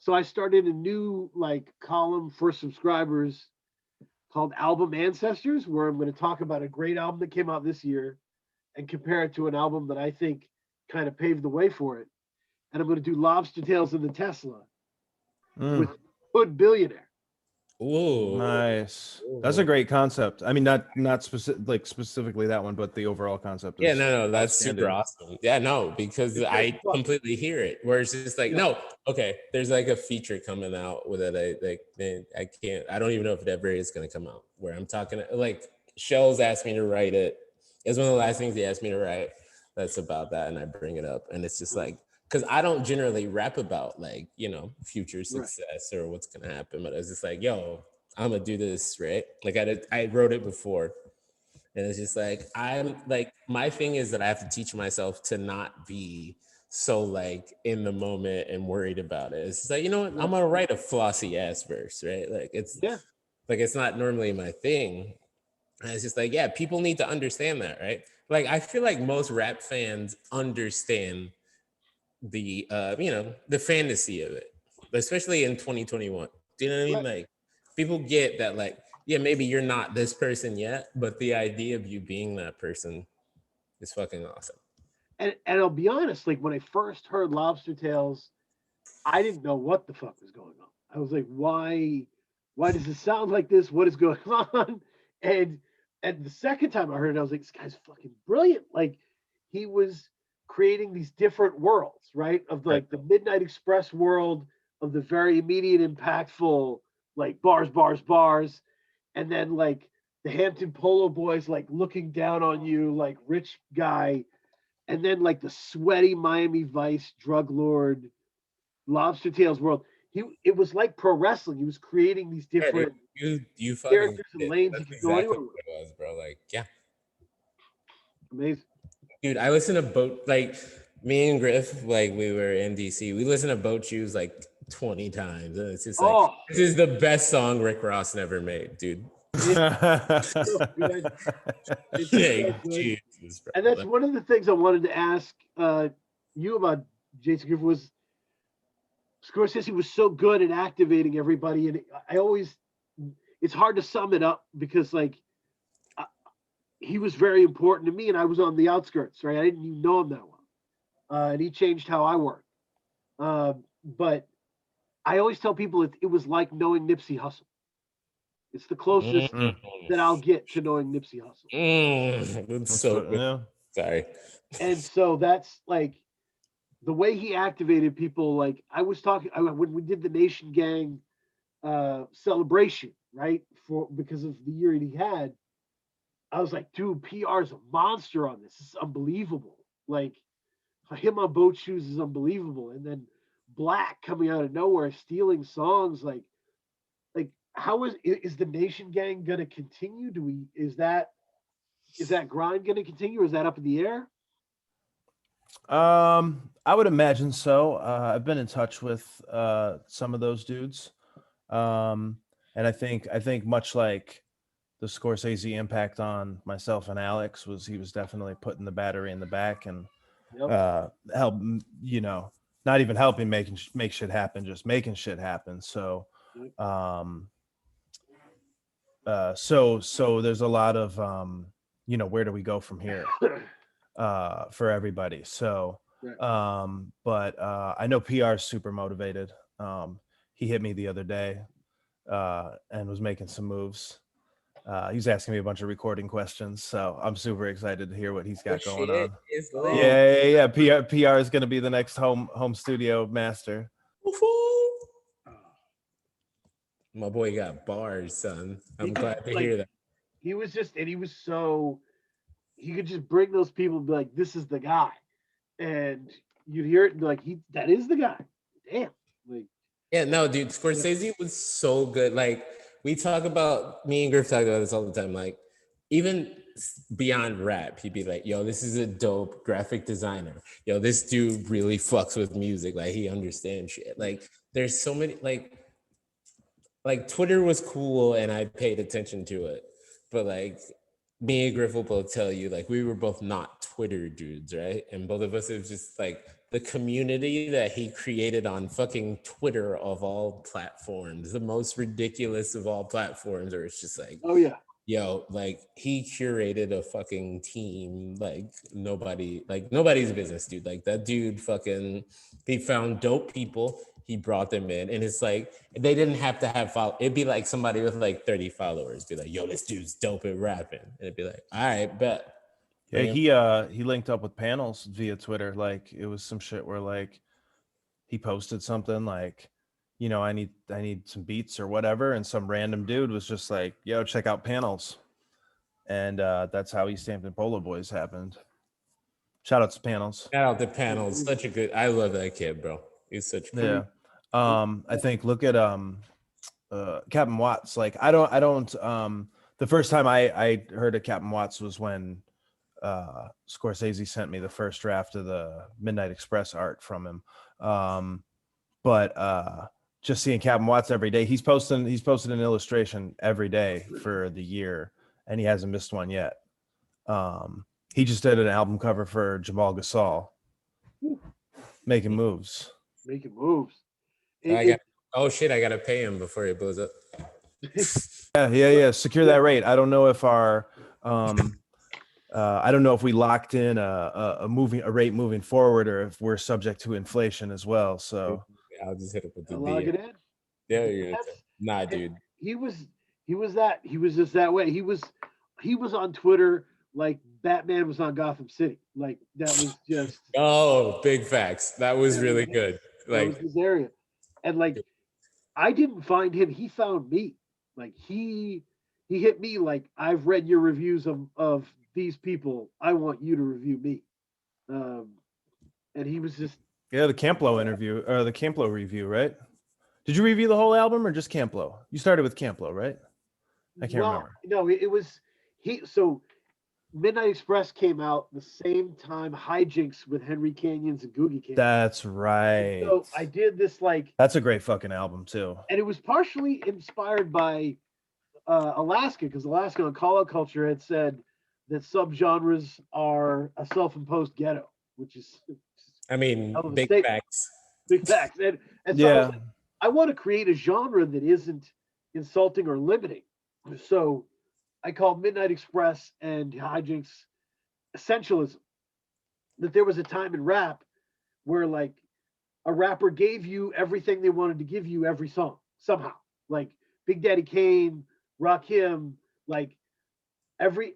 So I started a new like column for subscribers called Album Ancestors, where I'm going to talk about a great album that came out this year and compare it to an album that I think kind of paved the way for it. And I'm going to do Lobster Tails in the Tesla with Hood Billionaire. Ooh, nice. That's a great concept. I mean, not specifically that one, but the overall concept. Yeah, no, that's super awesome. Yeah, no, because I completely hear it. Where it's just like, no, okay, there's like a feature coming out with it. I don't even know if it ever is going to come out. Where I'm talking like Shells asked me to write it. It's one of the last things he asked me to write. That's about that, and I bring it up, and it's just like, because I don't generally rap about like, you know, future success or what's gonna happen, but it's just like, yo, I'm gonna do this, right? Like I wrote it before, and it's just like, I'm like, my thing is that I have to teach myself to not be so like in the moment and worried about it. It's just like, you know what, I'm gonna write a flossy ass verse, right? Like it's like it's not normally my thing. And it's just like, yeah, people need to understand that, right? Like I feel like most rap fans understand the you know, the fantasy of it, especially in 2021. Do you know what I mean? Like people get that, like, yeah, maybe you're not this person yet, but the idea of you being that person is fucking awesome. And I'll be honest, like when I first heard Lobster Tails, I didn't know what the fuck was going on. I was like, why does it sound like this? What is going on? And the second time I heard it, I was like, this guy's fucking brilliant. Like he was creating these different worlds, right? Of like the Midnight Express world, of the very immediate, impactful, like bars, and then like the Hampton Polo Boys, like looking down on you, like rich guy, and then like the sweaty Miami Vice drug lord, Lobster Tails world. It was like pro wrestling. He was creating these different you characters and lanes. That's exactly what it was, bro. Like, yeah, amazing. Dude, I listen to Boat, like me and Griff, like we were in DC. We listened to Boat Shoes like 20 times. And it's just like, this is the best song Rick Ross never made, dude. Jesus, and that's one of the things I wanted to ask you about, Jason Griff, was Scorcese was so good at activating everybody. And it's hard to sum it up because like, he was very important to me, and I was on the outskirts, right? I didn't even know him that well, and he changed how I worked. But I always tell people it was like knowing Nipsey Hussle. It's the closest that I'll get to knowing Nipsey Hussle. That's so good. Yeah. Sorry. And so that's like the way he activated people. Like I was talking when we did the Nation Gang celebration, right? Because of the year he had. I was like, dude, PR is a monster on this. It's unbelievable. Like him on Boat Shoes is unbelievable. And then Black coming out of nowhere, stealing songs. Like how is the Nation Gang gonna continue? Is that grind gonna continue, or is that up in the air? I would imagine so. I've been in touch with some of those dudes. And I think much like the Scorcese impact on myself and Alex he was definitely putting the battery in the back and help, you know, not even helping make shit happen, just making shit happen. So So there's a lot of where do we go from here for everybody. So but I know PR is super motivated. He hit me the other day and was making some moves. He was asking me a bunch of recording questions, so I'm super excited to hear what he's got going on. Yeah. PR is going to be the next home studio master. My boy got bars, son. I'm glad to hear that. He could just bring those people and be like, this is the guy. And you'd hear it and be like, that is the guy. Damn. Like, yeah, no, dude, Scorcese was so good. Like, me and Griff talk about this all the time. Like, even beyond rap, he'd be like, yo, this is a dope graphic designer. Yo, this dude really fucks with music. Like, he understands shit. Like, there's so many, like Twitter was cool and I paid attention to it. But like, me and Griff will both tell you, like, we were both not Twitter dudes, right? And both of us, it was just like the community that he created on fucking Twitter of all platforms, the most ridiculous of all platforms, or it's just like, oh yeah, yo, like he curated a fucking team, like nobody's business, dude. Like that dude fucking, he found dope people, he brought them in, and it's like they didn't have to have follow. It'd be like somebody with like 30 followers be like, yo, this dude's dope at rapping, and it'd be like, all right, bet. Yeah, he linked up with Panels via Twitter. Like it was some shit where like he posted something like, I need some beats or whatever, and some random dude was just like, yo, check out Panels. And that's how East Hampton Polo Boys happened. Shout out to Panels. Shout out to Panels. Such a good, I love that kid, bro. He's such a good. Yeah. I think look at Captain Watts. Like I don't the first time I heard of Captain Watts was when Scorcese sent me the first draft of the Midnight Express art from him. But just seeing Captain Watts every day, he's posted an illustration every day for the year, and he hasn't missed one yet. He just did an album cover for Jamal Gasol, making moves. I gotta pay him before he blows up. Yeah. Secure that rate. I don't know if our I don't know if we locked in a rate moving forward, or if we're subject to inflation as well. So I'll just hit up with the log it in. Yeah, nah, dude. He was just that way. He was on Twitter like Batman was on Gotham City. Like that was just big facts. That was really good. Like that was his area. And like I didn't find him, he found me. Like he hit me like, I've read your reviews of these people. I want you to review me. And he was just the Camplo interview or the Camplo review, right? Did you review the whole album or just Camplo? You started with Camplo, right? I can't remember. No, it was so Midnight Express came out the same time Hijinks with Henry Canyons and Googie came. That's right. And so I did this like. That's a great fucking album too. And it was partially inspired by Alaska, because Alaska on Call Out Culture had said that subgenres are a self-imposed ghetto, which is. I mean, big facts. Big facts. And so I want to create a genre that isn't insulting or limiting. So I called Midnight Express and Hijinks essentialism. That there was a time in rap where like a rapper gave you everything they wanted to give you every song somehow. Like Big Daddy Kane, Rakim, like it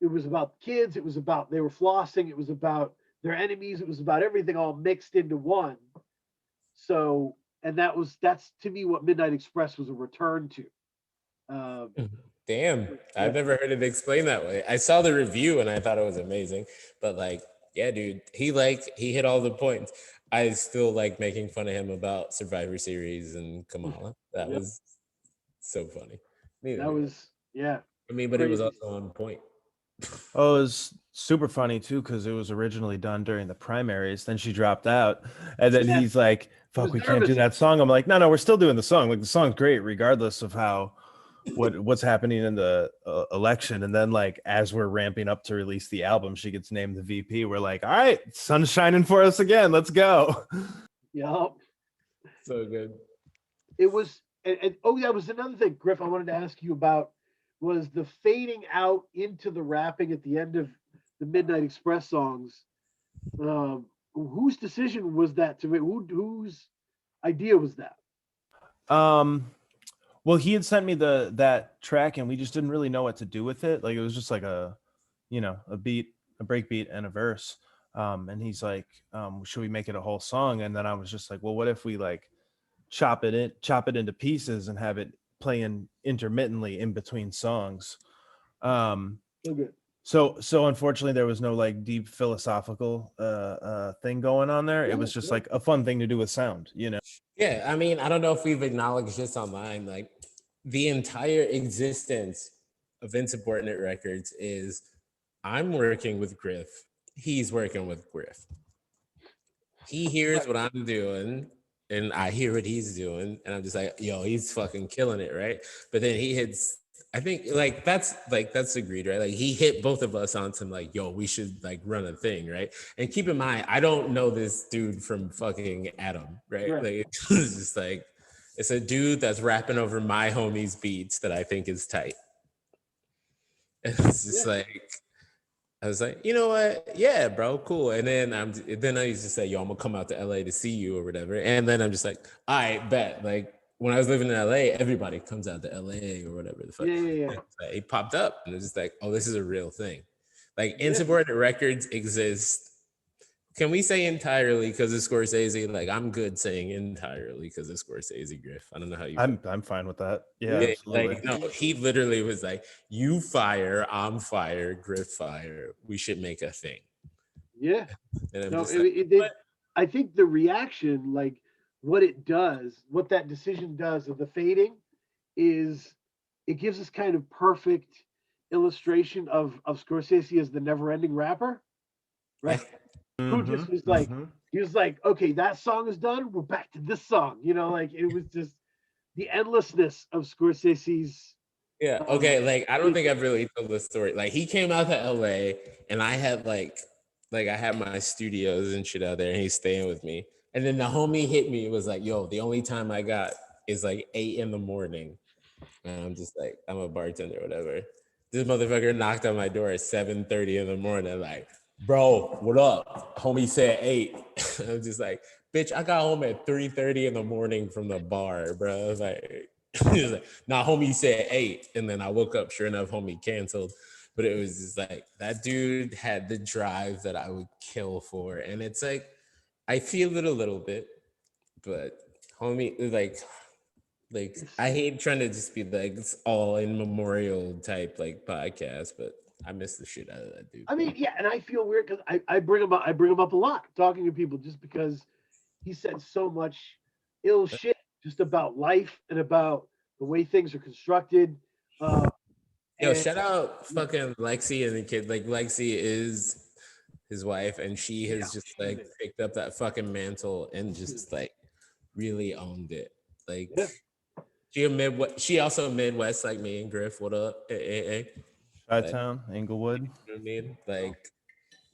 was about kids, it was about they were flossing, it was about their enemies, it was about everything all mixed into one. So, and that's to me what Midnight Express was a return to. Damn, I've never heard it explained that way. I saw the review and I thought it was amazing, but like, yeah, dude, he hit all the points. I still like making fun of him about Survivor Series and Kamala. That was so funny. That was, yeah. I mean, but it was also on point. Oh, it was super funny too, because it was originally done during the primaries. Then she dropped out, and then he's like, "Fuck, we can't do that song." I'm like, "No, we're still doing the song. Like the song's great, regardless of what's happening in the election." And then, like, as we're ramping up to release the album, she gets named the VP. We're like, "All right, sun's shining for us again. Let's go." Yep. So good. It was and oh, that was another thing, Griff, I wanted to ask you about was the fading out into the rapping at the end of the Midnight Express songs. Whose decision was that to make? Whose idea was that? Well, he had sent me that track, and we just didn't really know what to do with it. Like it was just like a beat, a break beat, and a verse. And he's like, should we make it a whole song? And then I was just like, well, what if we like chop it into pieces and have it playing intermittently in between songs? So good. So unfortunately there was no like deep philosophical thing going on there. It was just like a fun thing to do with sound, you know. Yeah, I mean, I don't know if we've acknowledged this online. Like the entire existence of Insubordinate Records is I'm working with Griff. He's working with Griff. He hears what I'm doing and I hear what he's doing. And I'm just like, yo, he's fucking killing it, right? But then he hits, I think that's agreed, right? Like he hit both of us on some like, yo, we should like run a thing, right? And keep in mind, I don't know this dude from fucking Adam, right? Like it's just like, it's a dude that's rapping over my homie's beats that I think is tight. And it's just like, I was like, you know what? Yeah, bro, cool. And then I used to say, yo, I'm gonna come out to LA to see you or whatever. And then I'm just like, all right, bet. Like when I was living in LA, everybody comes out to LA or whatever the fuck. Yeah. He popped up and it was just like, oh, this is a real thing. Like Insubordinate Records exist. Can we say entirely because of Scorcese? Like I'm good saying entirely because of Scorcese, Griff. I don't know how you. I'm fine with that. Yeah, absolutely. Like no, he literally was like, "You fire, I'm fire, Griff fire. We should make a thing." Yeah. And I'm No, just like, I think the reaction, like what it does, what that decision does of the fading, is it gives us kind of perfect illustration of Scorsese as the never-ending rapper, right? Who just was like, he was like, okay, that song is done. We're back to this song. You know, like it was just the endlessness of Scorsese's. yeah, okay. Like I don't think I've really told the story. Like he came out to LA, and I had like I had my studios and shit out there, and he's staying with me. And then the homie hit me. It was like, yo, the only time I got is like 8 a.m. And I'm just like, I'm a bartender or whatever. This motherfucker knocked on my door at 7:30 in the morning, like, bro, what up? Homie said 8. I'm just like, bitch, I got home at 3:30 in the morning from the bar, bro. I was like, he's like, nah, homie said 8. And then I woke up, sure enough, homie canceled. But it was just like, that dude had the drive that I would kill for. And it's like, I feel it a little bit, but homie, like I hate trying to just be like it's all in memorial type like podcast, but I miss the shit out of that dude. I mean, yeah, and I feel weird because I bring him up. I bring him up a lot talking to people just because he said so much ill shit just about life and about the way things are constructed. Yo, shout out fucking Lexi and the kid. Like Lexi is his wife, and she has just like picked up that fucking mantle and just like really owned it. Like she also Midwest like me and Griff. What up? Hey. Chi-Town, Inglewood. You know what I mean? Like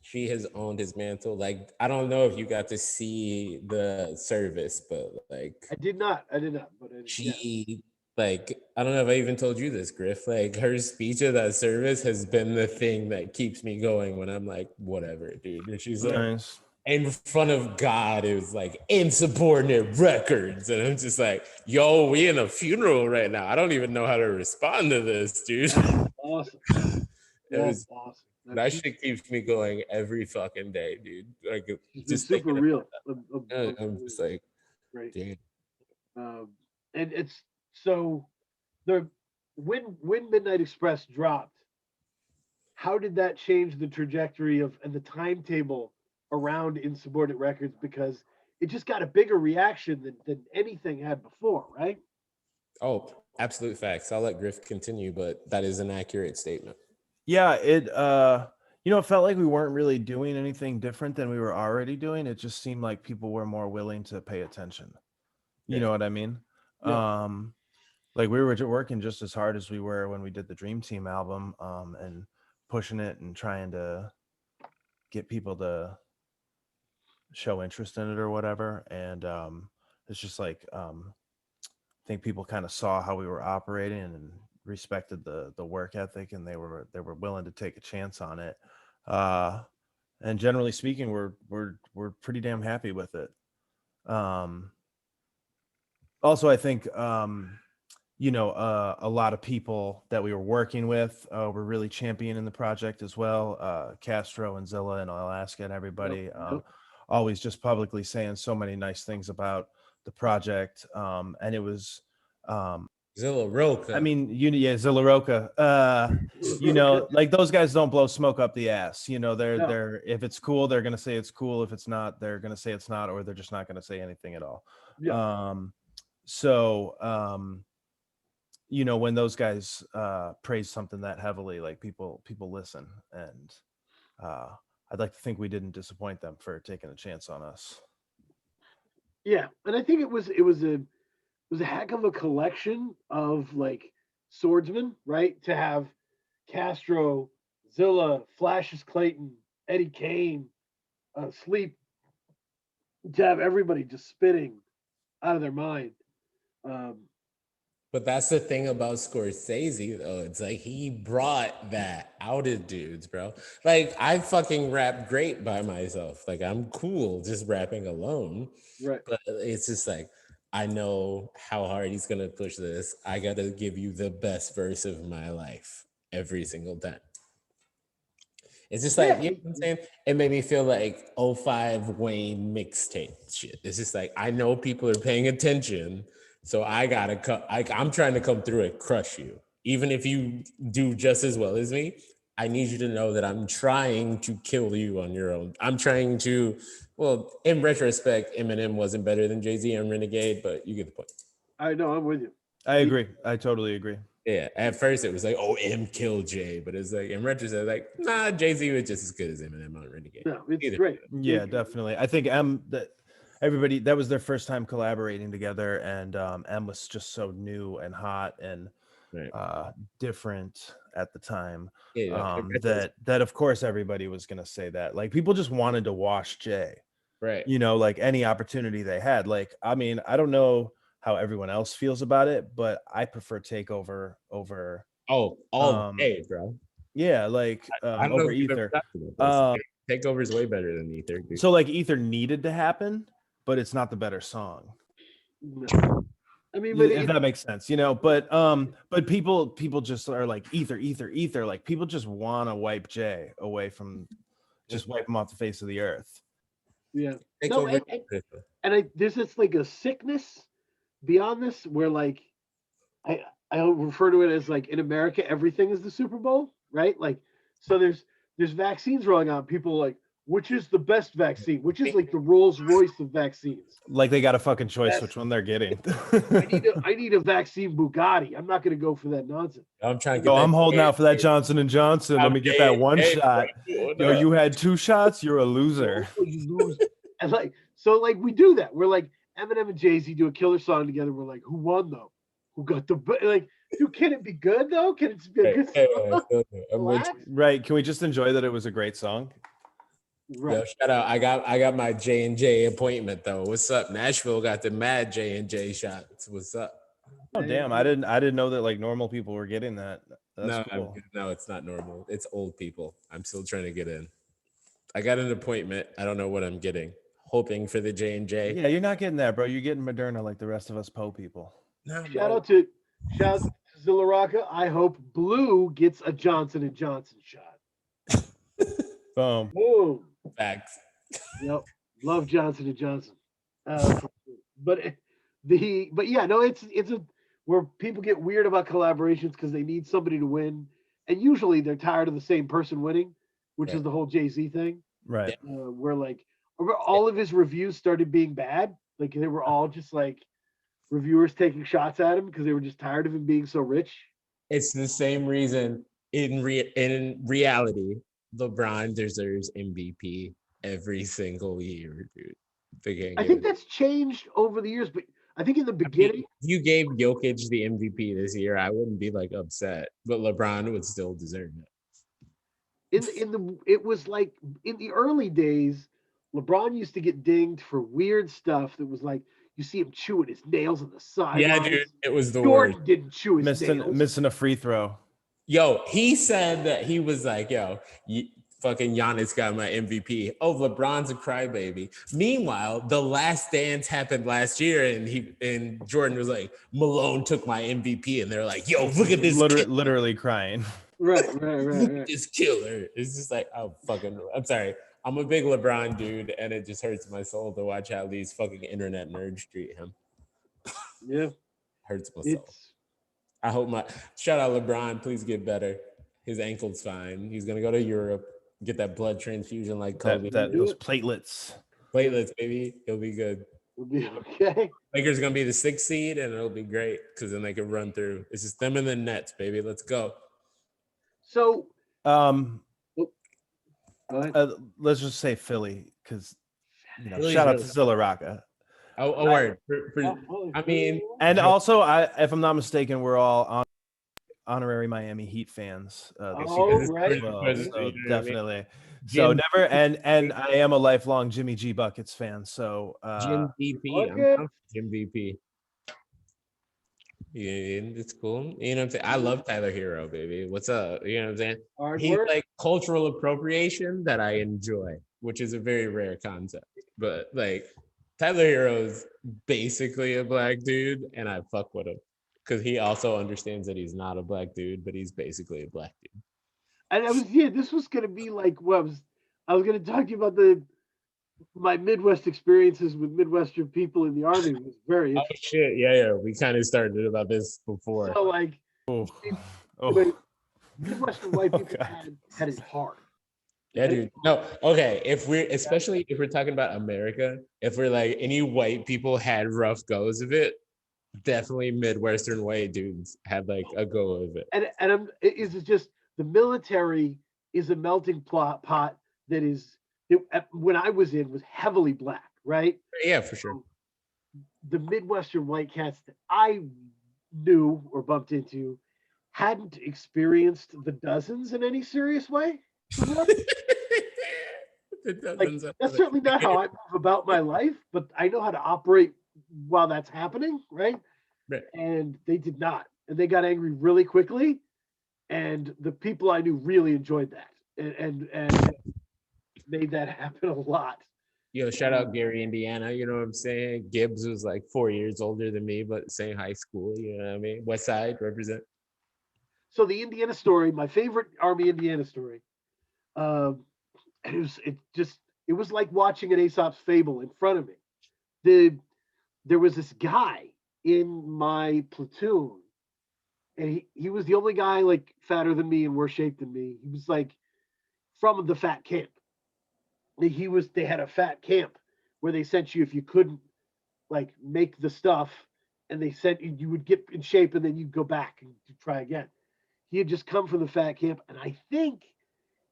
she has owned his mantle. Like I don't know if you got to see the service, but like I did not. But she like I don't know if I even told you this, Griff. Like her speech at that service has been the thing that keeps me going when I'm like, whatever, dude. And she's like, nice. In front of God, it was like Insubordinate Records. And I'm just like, yo, we in a funeral right now. I don't even know how to respond to this, dude. Awesome. That's awesome. That shit keeps me going every fucking day, dude. Like just super real. I'm just like, great. Dude. And it's so when Midnight Express dropped, how did that change the trajectory of and the timetable around Insubordinate Records? Because it just got a bigger reaction than anything had before, right? Oh, absolute facts. I'll let Griff continue, but that is an accurate statement. Yeah, it it felt like we weren't really doing anything different than we were already doing. It just seemed like people were more willing to pay attention. You know what I mean? Yeah. Like we were working just as hard as we were when we did the Dream Team album, and pushing it and trying to get people to show interest in it or whatever. And it's just like think people kind of saw how we were operating and respected the work ethic, and they were willing to take a chance on it. And generally speaking, we're pretty damn happy with it. Also, I think a lot of people that we were working with were really championing the project as well. Castro and Zilla and Alaska and everybody, always just publicly saying so many nice things about the project. And it was Zilla Roca. I mean, Zilla Roca. Like those guys don't blow smoke up the ass. They're if it's cool, they're gonna say it's cool. If it's not, they're gonna say it's not, or they're just not gonna say anything at all. Yeah. When those guys praise something that heavily, like people listen, and I'd like to think we didn't disappoint them for taking a chance on us. Yeah, and I think it was a heck of a collection of like swordsmen, right? To have Castro, Zilla, Flashes Clayton, Eddie Kane, Sleep, to have everybody just spitting out of their mind. But that's the thing about Scorcese, though. It's like he brought that out of dudes, bro. Like, I fucking rap great by myself. Like, I'm cool just rapping alone. Right. But it's just like, I know how hard he's going to push this. I got to give you the best verse of my life every single time. It's just like, you know what I'm saying? It made me feel like 05 Wayne mixtape shit. It's just like, I know people are paying attention. So I gotta come. I'm trying to come through and crush you. Even if you do just as well as me, I need you to know that I'm trying to kill you on your own. I'm trying to. Well, in retrospect, Eminem wasn't better than Jay-Z and Renegade, but you get the point. I know, I'm with you. I agree. I totally agree. Yeah. At first, it was like, oh, M killed Jay, but it's like in retrospect, like, nah, Jay-Z was just as good as Eminem on Renegade. No, it's great. Yeah, definitely. I think everybody, that was their first time collaborating together, and M was just so new and hot and different at the time. That of course everybody was gonna say that. Like, people just wanted to wash Jay, right? Like any opportunity they had. Like, I mean, I don't know how everyone else feels about it, but I prefer Takeover over all day, bro. Yeah, like I don't over know Ether. Takeover is way better than Ether. Dude. So like Ether needed to happen, but it's not the better song. No. I mean, but if that makes sense, but people just are like Ether. Like, people just want to wipe Jay away from, just wipe him off the face of the earth. Yeah. No, and there's this like a sickness beyond this where like I refer to it as like in America everything is the Super Bowl, right? Like, so there's vaccines rolling out. People are like, which is the best vaccine? Which is like the Rolls Royce of vaccines? Like, they got a fucking choice which one they're getting. I need a vaccine Bugatti. I'm not going to go for that nonsense. I'm trying to get I'm holding out for that Johnson & Johnson. Let me get that one shot. You had 2 shots. You're a loser. And like, so like we do that. We're like, Eminem and Jay-Z do a killer song together. We're like, who won though? Who got the like? Dude, can it be good though? Can it be a good song? Right? Can we just enjoy that it was a great song? Right. Yo, shout out! I got my J&J appointment though. What's up? Nashville got the mad J&J shots. What's up? Oh damn! I didn't know that like normal people were getting that. That's cool. No, it's not normal. It's old people. I'm still trying to get in. I got an appointment. I don't know what I'm getting. Hoping for the J&J. Yeah, you're not getting that, bro. You're getting Moderna like the rest of us Poe people. No, shout out to Zilla Roca. I hope Blue gets a Johnson & Johnson shot. Boom. Boom. Facts. Yep. Love Johnson & Johnson. But yeah, no, it's a where people get weird about collaborations because they need somebody to win, and usually they're tired of the same person winning, which is the whole Jay-Z thing. Right. Where like all of his reviews started being bad. Like, they were all just like reviewers taking shots at him because they were just tired of him being so rich. It's the same reason in reality, LeBron deserves MVP every single year, dude. I think that's changed over the years, but I think in the beginning, if you gave Jokic the MVP this year, I wouldn't be like upset, but LeBron would still deserve it. It was like in the early days, LeBron used to get dinged for weird stuff that was like, You see him chewing his nails on the side. Yeah, dude, it was the Jordan worst. didn't chew his nails. Missing a free throw. Yo, he said that he was like, yo, fucking Giannis got my MVP. Oh, LeBron's a crybaby. Meanwhile, The Last Dance happened last year, and Jordan was like, Malone took my MVP, and they're like, yo, look at this literally crying. Right. This killer. It's just like, oh, fucking, I'm sorry. I'm a big LeBron dude, and it just hurts my soul to watch how these fucking internet nerds treat him. Yeah. Hurts my soul. I hope shout out LeBron, please get better. His ankle's fine. He's gonna go to Europe, get that blood transfusion like Kobe. Those platelets. Platelets, baby. He'll be good. We'll be okay. Lakers gonna be the 6th seed, and it'll be great because then they can run through. It's just them and the Nets, baby. Let's go. So, let's just say Philly, because shout out to Zilla Rocca. Oh, word. I mean, and also, if I'm not mistaken, we're all honorary Miami Heat fans. Right. So definitely. So never, and I am a lifelong Jimmy G Buckets fan. So Jim VP, I'm Jim VP. Yeah, it's cool. You know what I'm saying? I love Tyler Hero, baby. What's up? You know what I'm saying? He's like cultural appropriation that I enjoy, which is a very rare concept. But like Tyler Hero's basically a black dude, and I fuck with him because he also understands that he's not a black dude, but he's basically a black dude. And this was gonna be like I was gonna talk to you about my Midwest experiences with Midwestern people in the Army. It was very interesting. Oh shit, yeah. We kind of started about this before. So like Midwestern white people had it hard. Yeah, dude. No, okay. Especially if we're talking about America, if we're like any white people had rough goes of it, definitely Midwestern white dudes had like a go of it. And it's just the military is a melting pot that is when I was in was heavily black, right? Yeah, for sure. The Midwestern white cats that I knew or bumped into hadn't experienced the dozens in any serious way. That's certainly not how I move about my life, but I know how to operate while that's happening, right? And they did not, and they got angry really quickly, and the people I knew really enjoyed that, and made that happen a lot. Yo, shout out Gary, Indiana. You know what I'm saying? Gibbs was like 4 years older than me, but same high school. You know what I mean? West Side represent. So the Indiana story, my favorite Army Indiana story. It was like watching an Aesop's fable in front of me. There was this guy in my platoon, and he was the only guy like fatter than me and worse shaped than me. He was like from the fat camp. They had a fat camp where they sent you if you couldn't like make the stuff, and they sent you would get in shape and then you'd go back and try again. He had just come from the fat camp, and I think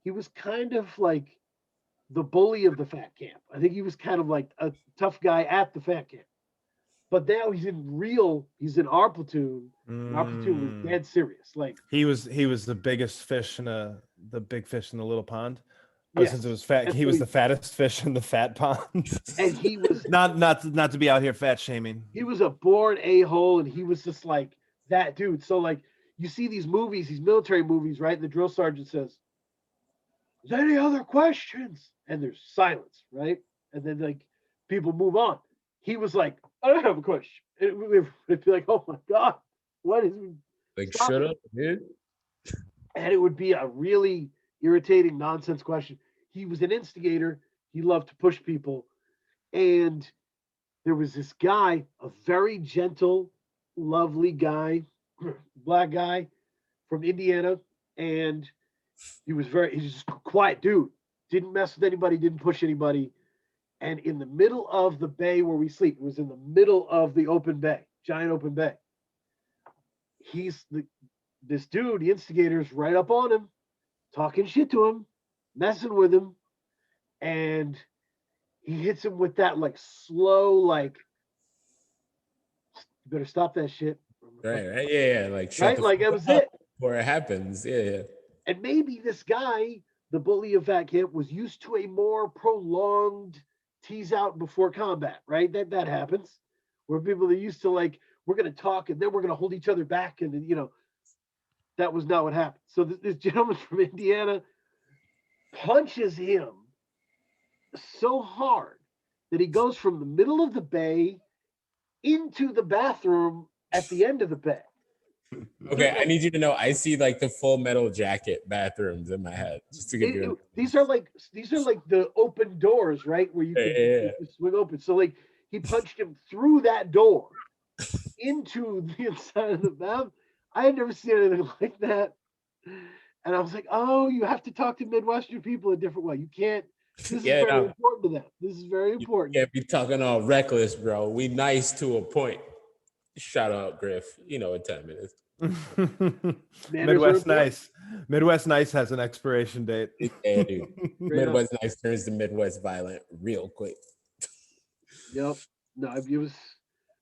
he was kind of like the bully of the fat camp. I think he was kind of like a tough guy at the fat camp. But now he's in our platoon. And our platoon was dead serious. Like he was the biggest fish the big fish in the little pond. But since it was fat, he was the fattest fish in the fat pond. And he was not to be out here fat shaming. He was a born a-hole, and he was just like that dude. So like you see these movies, these military movies, right? The drill sergeant says, "Is there any other questions?" And there's silence, right? And then like people move on. He was like, "I don't have a question." It'd be like, "Oh my God, what is like shut up, dude?" And it would be a really irritating nonsense question. He was an instigator. He loved to push people. And there was this guy, a very gentle, lovely guy, black guy from Indiana. And he's just a quiet dude. Didn't mess with anybody, didn't push anybody. And in the middle of the bay where we sleep, it was in the middle of the open bay, giant open bay. This dude, the instigator's right up on him, talking shit to him, messing with him, and he hits him with that like slow, like, "You better stop that shit." Right, yeah, like right, like that was it. Before it happens, yeah. And maybe this guy, the bully of fat camp, was used to a more prolonged tease out before combat, right? That happens. where people that used to like, we're going to talk and then we're going to hold each other back. And, you know, that was not what happened. So this gentleman from Indiana punches him so hard that he goes from the middle of the bay into the bathroom at the end of the bay. Okay, I need you to know I see like the Full Metal Jacket bathrooms in my head. Just to give you these are like the open doors, right? Where you can swing open. So like he punched him through that door into the inside of the bathroom. I had never seen anything like that. And I was like, oh, you have to talk to Midwestern people a different way. You can't. This is very important to them. This is very important. You can't be talking all reckless, bro. We nice to a point. Shout out, Griff. You know what time it is. Midwest Nice. Midwest Nice has an expiration date. Yeah, dude. Midwest Nice turns to Midwest Violent real quick. Yep. No, it was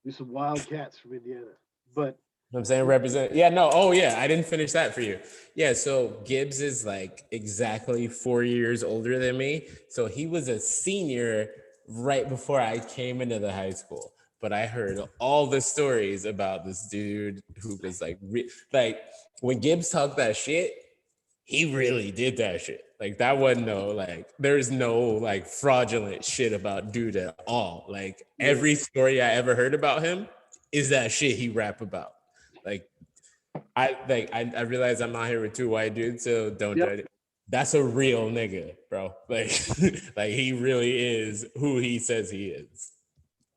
some wild cats from Indiana. But you know what I'm saying, represent. Yeah, no. Oh, yeah. I didn't finish that for you. Yeah. So Gibbs is like exactly 4 years older than me. So he was a senior right before I came into the high school. But I heard all the stories about this dude who was like when Gibbs talked that shit, he really did that shit. Like that wasn't there's no like fraudulent shit about dude at all. Like every story I ever heard about him is that shit he rap about. I realize I'm not here with two white dudes, so don't judge it. That's a real nigga, bro. Like he really is who he says he is.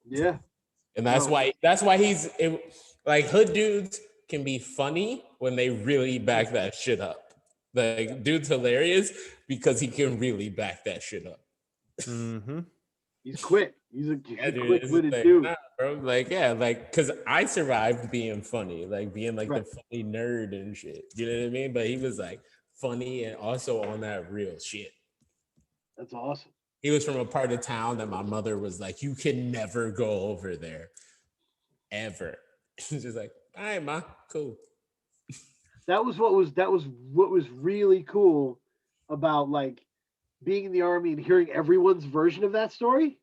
Yeah. And that's why he's like hood dudes can be funny when they really back that shit up. Like dude's hilarious because he can really back that shit up. Mm-hmm. He's quick. He's a quick-witted dude. Nah, bro. Because I survived being funny, like being like the funny nerd and shit. You know what I mean? But he was like funny and also on that real shit. That's awesome. He was from a part of town that my mother was like, you can never go over there. Ever. She's just like, all right, ma, cool. That was what was really cool about like being in the Army and hearing everyone's version of that story.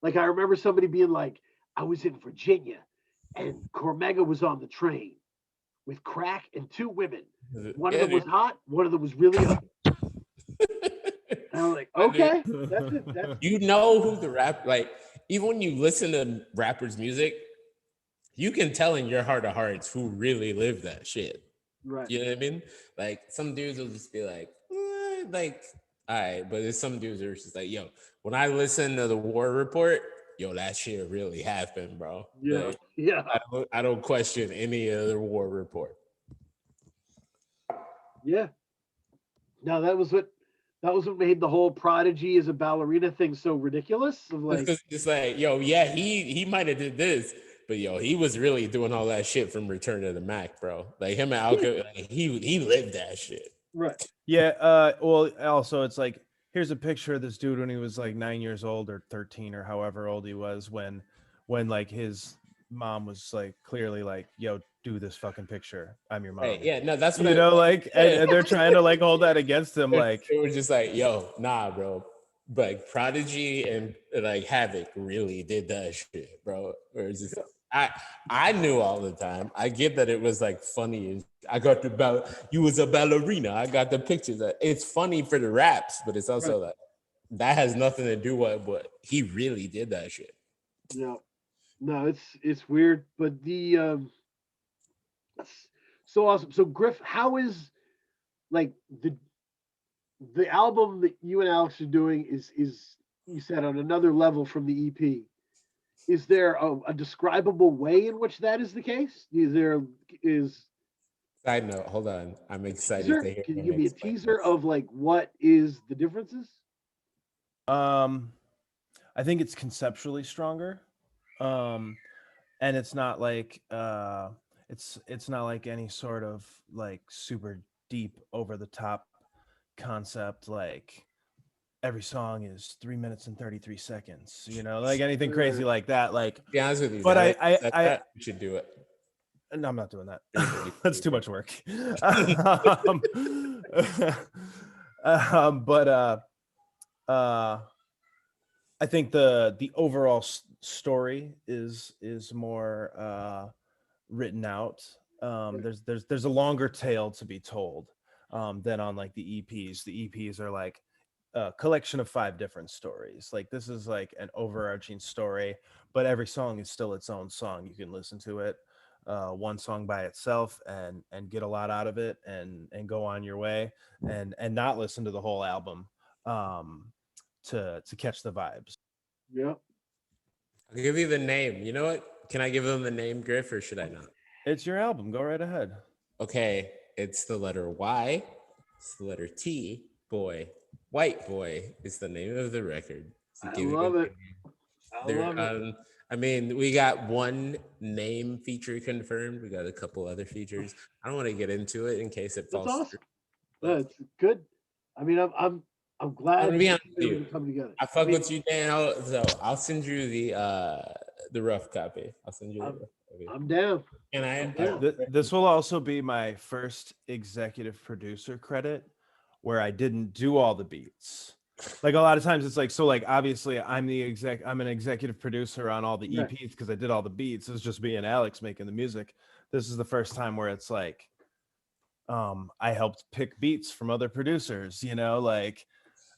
Like I remember somebody being like, I was in Virginia and Cormega was on the train with crack and two women. One of them was hot, one of them was really hot. And I'm like, okay, that's it. You know who the rap, like, even when you listen to rappers' music, you can tell in your heart of hearts who really lived that shit. Right. You know what I mean? Like, some dudes will just be like, all right, but there's some dudes that are just like, yo, when I listen to the War Report, yo, that shit really happened, bro. Yeah. Like, yeah. I don't question any other War Report. Yeah. No, that was what made the whole Prodigy as a ballerina thing so ridiculous. Of like, it's like, yo, yeah, he might have did this, but yo, he was really doing all that shit from Return to the Mac, bro. Like him and Alka, he lived that shit. Right. Yeah. Well, also it's like, here's a picture of this dude when he was like 9 years old or 13 or however old he was when like his mom was like clearly like, yo, do this fucking picture. I'm your mom. Right, yeah, no, that's what and they're trying to like hold that against him. Like it was just like, yo, nah, bro. Like Prodigy and like Havoc really did that shit, bro. Or it's just I knew all the time. I get that it was like funny. I got you was a ballerina. I got the pictures. It's funny for the raps, but it's also like that has nothing to do with what he really did that shit. Yeah. No, it's weird, but the so awesome. So Griff, how is like the album that you and Alex are doing is you said on another level from the EP? Is there a describable way in which that is the case? Side note, hold on. I'm excited to hear. Can you give me a teaser of like what is the differences? I think it's conceptually stronger. And it's not like it's not like any sort of like super deep over the top concept, like every song is 3 minutes and 33 seconds, like anything crazy like that. Like, to be honest with you, but I you should do it. No, I'm not doing that. That's too much work. I think the overall story is more written out. There's a longer tale to be told than on like the EPs. The EPs are like a collection of 5 different stories. Like this is like an overarching story, but every song is still its own song. You can listen to it one song by itself and get a lot out of it and go on your way and not listen to the whole album to catch the vibes. Yeah. I'll give you the name. You know what? Can I give them the name, Griff, or should I not? It's your album. Go right ahead. Okay, it's the letter Y. It's the letter T. Boy, White Boy is the name of the record. I love it. I mean, we got one name feature confirmed. We got a couple other features. I don't want to get into it in case it falls awesome. through. That's good. I mean, I'm glad I'm gonna be honest with able you. to come together. I fuck with you, Dan. I'll send you the rough copy. I'll send you the rough copy. I'm down. And This will also be my first executive producer credit where I didn't do all the beats. Like a lot of times it's like, so like obviously I'm an executive producer on all the EPs because I did all the beats. It's just me and Alex making the music. This is the first time where it's like I helped pick beats from other producers, you know, like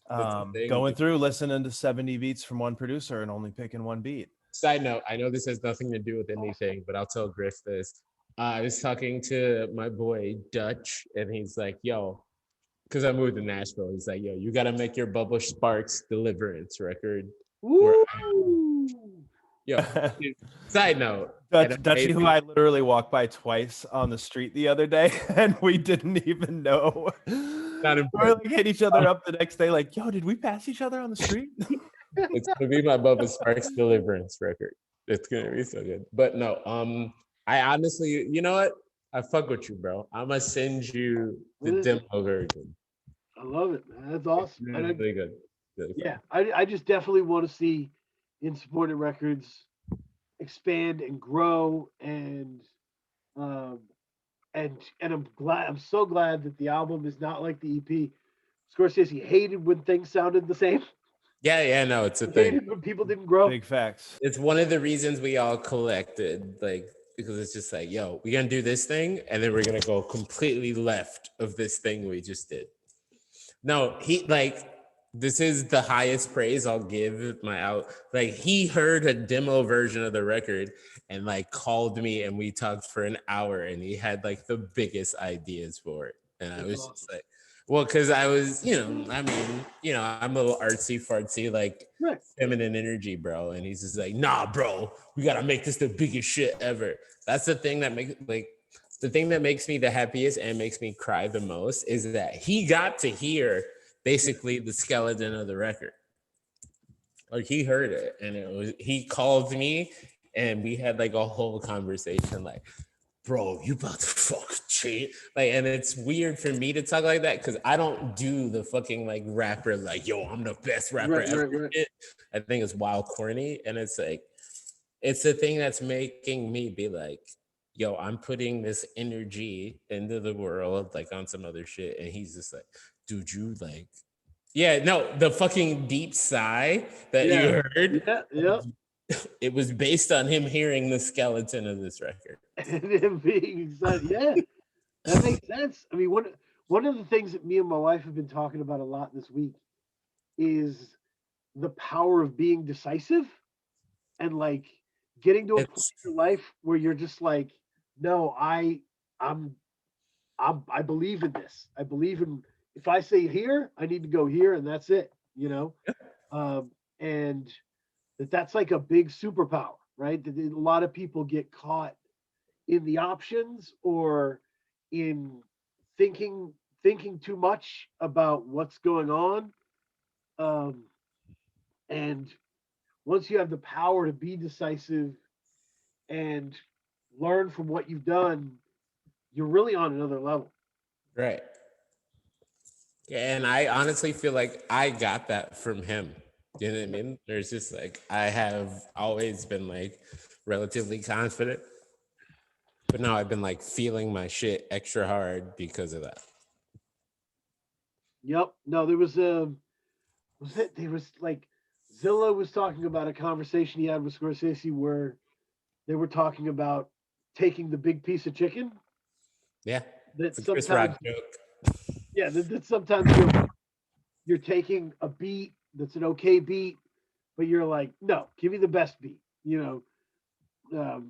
going through listening to 70 beats from one producer and only picking one beat. Side note, I know this has nothing to do with anything, but I'll tell Griff this. I was talking to my boy Dutch, and he's like, yo, because I moved to Nashville, he's like, yo, you got to make your Bubba Sparks Deliverance record. Yo, side note. Dutchy, who I literally walked by twice on the street the other day, and we didn't even know. Not we like hit each other up the next day, like, yo, did we pass each other on the street? It's gonna be my Bubba Sparks Deliverance record. It's gonna be so good. But no, I honestly, you know what? I fuck with you, bro. I'm gonna send you the demo version. I love it, man. That's awesome. Really good. Really yeah, I just definitely want to see Insubordinate Records expand and grow, and I'm glad. I'm so glad that the album is not like the EP. Scorcese hated when things sounded the same. Yeah, no, it's a thing. When people didn't grow. Big facts. It's one of the reasons we all collected, like, because it's just like, yo, we're gonna do this thing, and then we're gonna go completely left of this thing we just did. No, this is the highest praise I'll give my out. Like, he heard a demo version of the record and like called me, and we talked for an hour, and he had like the biggest ideas for it, and I was awesome. Just like. Well, because I was, I'm a little artsy fartsy, like feminine energy, bro. And he's just like, nah, bro, we got to make this the biggest shit ever. That's the thing that makes me the happiest and makes me cry the most is that he got to hear basically the skeleton of the record. Like, he heard it, and he called me, and we had like a whole conversation, like, bro, you about to fuck cheat. Like, and it's weird for me to talk like that because I don't do the fucking like rapper, like, yo, I'm the best rapper ever. Right. I think it's wild corny. And it's like, it's the thing that's making me be like, yo, I'm putting this energy into the world, like on some other shit. And he's just like, dude, you like, yeah, no, the fucking deep sigh that you heard. Yeah. It was based on him hearing the skeleton of this record. And him being excited. Yeah, that makes sense. I mean, one of the things that me and my wife have been talking about a lot this week is the power of being decisive and like getting to a point in your life where you're just like, no, I believe in this. I believe in, if I say here, I need to go here, and that's it, and that's like a big superpower, right? That a lot of people get caught in the options or in thinking too much about what's going on. And once you have the power to be decisive and learn from what you've done, you're really on another level. Right. Yeah, and I honestly feel like I got that from him. You know what I mean? There's just like, I have always been like relatively confident, but now I've been like feeling my shit extra hard because of that. Yep. No, there was like Zilla was talking about a conversation he had with Scorsese where they were talking about taking the big piece of chicken. Yeah. That It's a Chris sometimes, Rock joke. yeah, that sometimes you're taking a beat that's an okay beat, but you're like, no, give me the best beat. You know,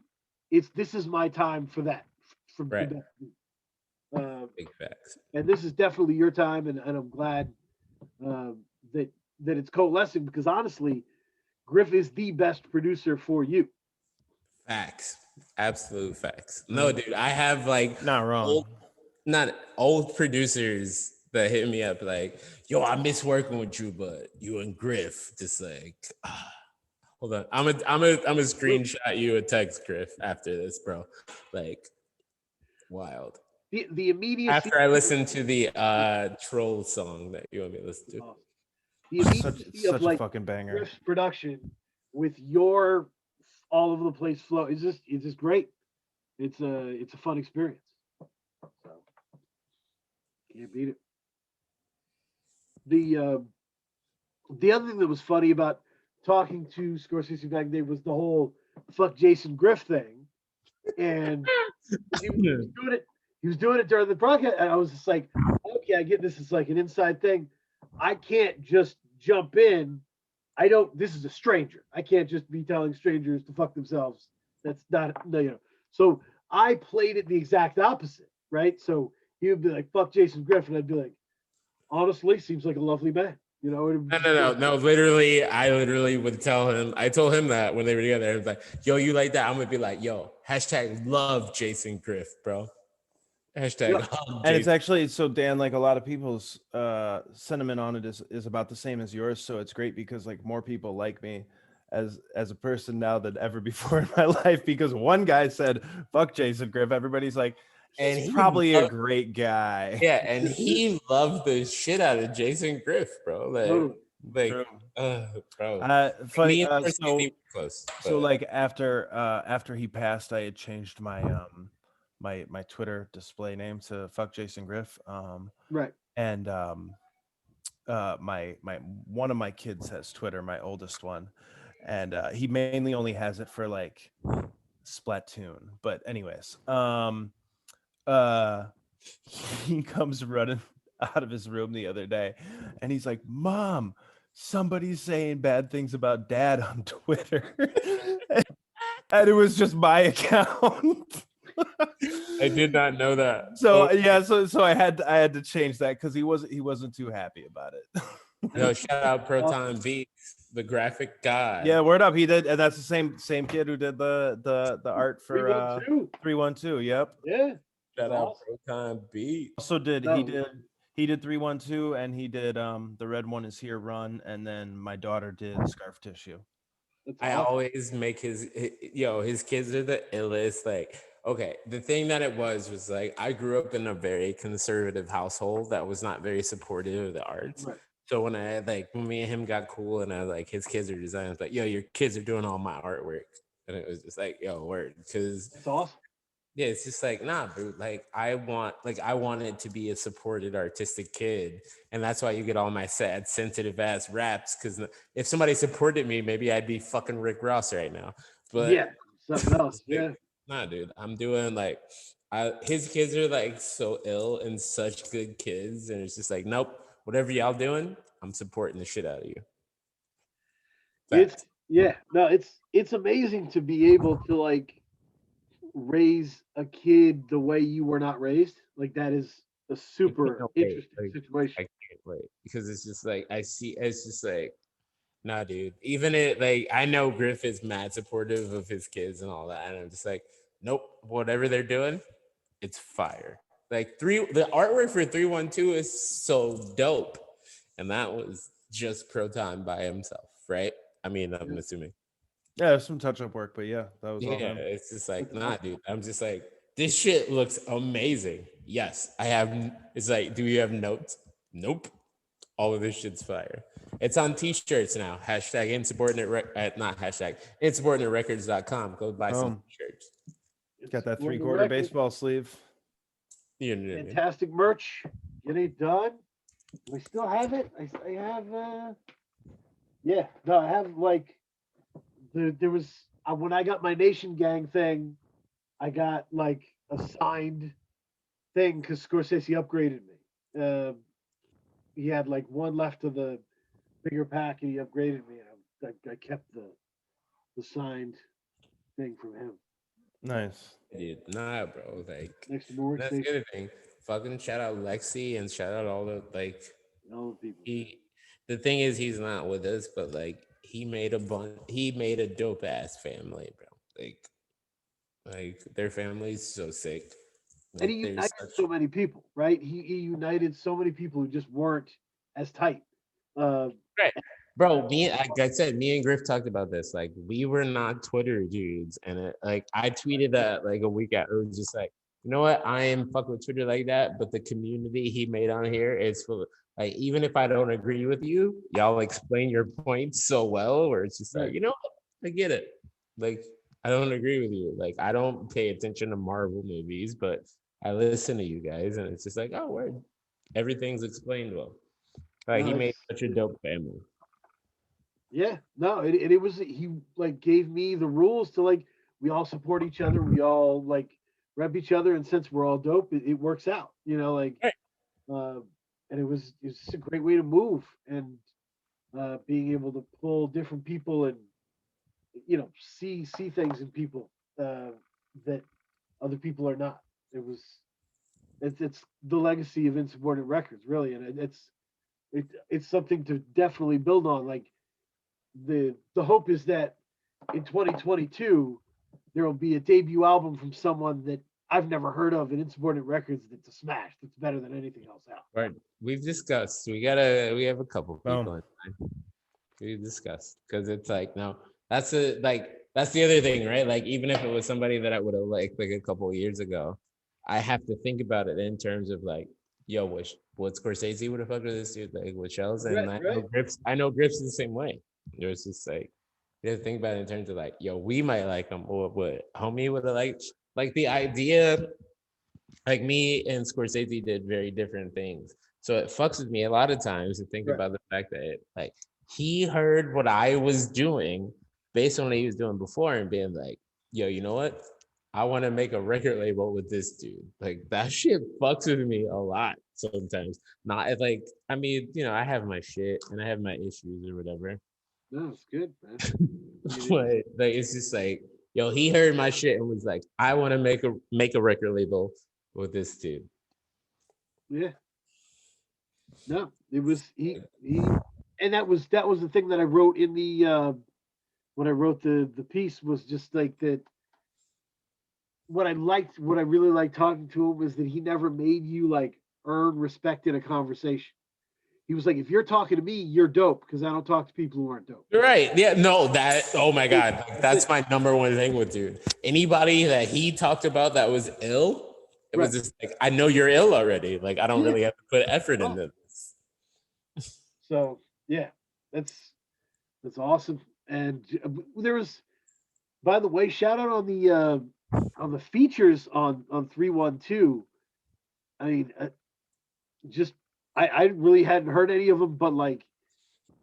this is my time for that, for the Right. best beat. Big facts. And this is definitely your time, and I'm glad that it's coalescing because honestly, Griff is the best producer for you. Facts. Absolute facts. No, dude, I have like Not wrong. old producers that hit me up like, yo, I miss working with you, but you and Griff just like hold on. I'm a screenshot you a text, Griff, after this, bro. Like wild. The immediacy After I listen to the troll song that you want me to listen to. The immediacy Such of like a fucking banger. Griff's production with your all over the place flow is just great. It's a fun experience. So can't beat it. The other thing that was funny about talking to Scorsese back then was the whole fuck Jason Griff thing, and he was doing it during the broadcast, and I was just like, okay, I get this is like an inside thing. I can't just jump in. This is a stranger. I can't just be telling strangers to fuck themselves. That's not, no, you know. So I played it the exact opposite, right? So he would be like, fuck Jason Griff. And I'd be like, honestly, seems like a lovely man. You know? No. Literally, I literally would tell him. I told him that when they were together. I was like, yo, you like that? I'm going to be like, yo, hashtag love Jason Griff, bro. Hashtag Yeah. And it's actually, so Dan, like a lot of people's sentiment on it is about the same as yours. So it's great because like more people like me as a person now than ever before in my life, because one guy said, fuck Jason Griff. Everybody's like, he's probably a great guy. Yeah, and he loved the shit out of Jason Griff, bro. Like, bro. Funny. Close, so like after he passed, I had changed my my Twitter display name to fuck Jason Griff. Right. And my one of my kids has Twitter, my oldest one, and he mainly only has it for like Splatoon. But anyways, he comes running out of his room the other day, and he's like, "Mom, somebody's saying bad things about Dad on Twitter," and it was just my account. I did not know that. So yeah, so I had to change that because he wasn't too happy about it. Yo, shout out Proton Beats, the graphic guy. Yeah, word up, he did, and that's the same kid who did the art for 312. Yep. Yeah. Shout out Proton Beats. Also he did 312, and he did the Red One Is Here run, and then my daughter did Scarf Tissue. I always make his kids are the illest. Like, okay, the thing that it was like I grew up in a very conservative household that was not very supportive of the arts. Right. So when when me and him got cool, and I like his kids are designers, like, yo, your kids are doing all my artwork, and it was just like, yo, word, because it's awesome. Yeah, it's just like, nah, dude. Like I wanted to be a supported artistic kid, and that's why you get all my sad, sensitive ass raps. Because if somebody supported me, maybe I'd be fucking Rick Ross right now. But yeah, something else. Yeah, nah, dude. I'm doing like, his kids are like so ill and such good kids, and it's just like, nope. Whatever y'all doing, I'm supporting the shit out of you. It's amazing to be able to like raise a kid the way you were not raised. Like that is a super interesting situation. I can't wait because it's just like it's just like, nah, dude. Even it like I know Griff is mad supportive of his kids and all that, and I'm just like, nope. Whatever they're doing, it's fire. Like the artwork for 312 is so dope, and that was just Proton by himself, right? I mean, I'm assuming. Yeah, there's some touch-up work, but yeah, that was all him. It's just like, nah, dude. I'm just like, this shit looks amazing. Yes, I have. It's like, do you have notes? Nope. All of this shit's fire. It's on t-shirts now. Hashtag insubordinate, not hashtag insubordinaterecords.com. Go buy some t-shirts. Got that 3/4 baseball sleeve. Fantastic merch. Get it done. We still have it. I have Yeah, no, I have like there was when I got my Nation Gang thing, I got like a signed thing because Scorsese upgraded me. He had like one left of the bigger pack, and he upgraded me. And I kept the signed thing from him. Nice. Dude, nah, bro. Like, Next to my that's the workstation. other thing. Fucking shout out Lexi and shout out all the like. All the people. The thing is, he's not with us, but like, he made a dope ass family, bro. Like their family's so sick. And Like, he there's united such so many people, right? He united so many people who just weren't as tight. right. Bro, like I said, me and Griff talked about this. Like, we were not Twitter dudes, and like I tweeted that like a week out. It was just like, you know what? I am fuck with Twitter like that, but the community he made on here is full of, like, even if I don't agree with you, y'all explain your points so well, where it's just like, Right. you know what? I get it. Like, I don't agree with you. Like, I don't pay attention to Marvel movies, but I listen to you guys, and it's just like, oh, word. Everything's explained well. Like, No, he made it's such a dope family. yeah, no, it was he like gave me the rules to like we all support each other, we all like rep each other, and since we're all dope, it works out, like Right. uh, and it's just a great way to move and being able to pull different people and see things in people that other people are not. It was it's the legacy of Insubordinate Records, really, and it's something to definitely build on. Like the hope is that in 2022 there will be a debut album from someone that I've never heard of in Insubordinate Records that's a smash, that's better than anything else out. Right. We've discussed. We have a couple people in mind. We discussed because it's like, no, that's the other thing, right? Like, even if it was somebody that I would have liked like a couple of years ago, I have to think about it in terms of like, yo, what Scorsese would have fucked with this dude, like with Shells, and Right. I know Griff's the same way. There's just like, you have to think about it in terms of like, yo, we might like him, or what homie would have liked. Like, the idea, like, me and Scorsese did very different things. So it fucks with me a lot of times to think Right. about the fact that like he heard what I was doing based on what he was doing before and being like, yo, you know what? I want to make a record label with this dude. Like, that shit fucks with me a lot sometimes. Not like, I mean, I have my shit and I have my issues or whatever. No, it's good, man. But like, it's just like, yo, he heard my shit and was like, I want to make a record label with this dude. Yeah. No, it was he and that was the thing that I wrote in the when I wrote the piece was just like that. What I really liked talking to him was that he never made you like earn respect in a conversation. He was like, if you're talking to me, you're dope because I don't talk to people who aren't dope. You're right. Yeah, no, oh my God. That's my number one thing with dude. Anybody that he talked about that was ill, it was just like, I know you're ill already. Like, I don't really have to put effort into this. So yeah, that's awesome. And there was, by the way, shout out on the features on 312. I mean, just I really hadn't heard any of them, but like,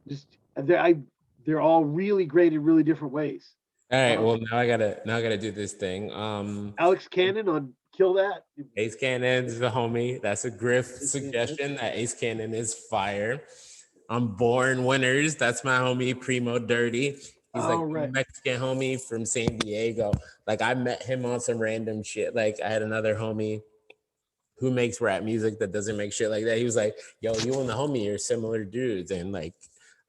just they're all really great in really different ways. All right. Well, now I gotta do this thing. Alex Cannon on Kill That. Ace Cannon's the homie. That's a Griff suggestion. That Ace Cannon is fire. Born Winners. That's my homie Primo Dirty. He's like a Mexican homie from San Diego. Like, I met him on some random shit. Like, I had another homie who makes rap music that doesn't make shit like that. He was like, yo, you and the homie are similar dudes. And like,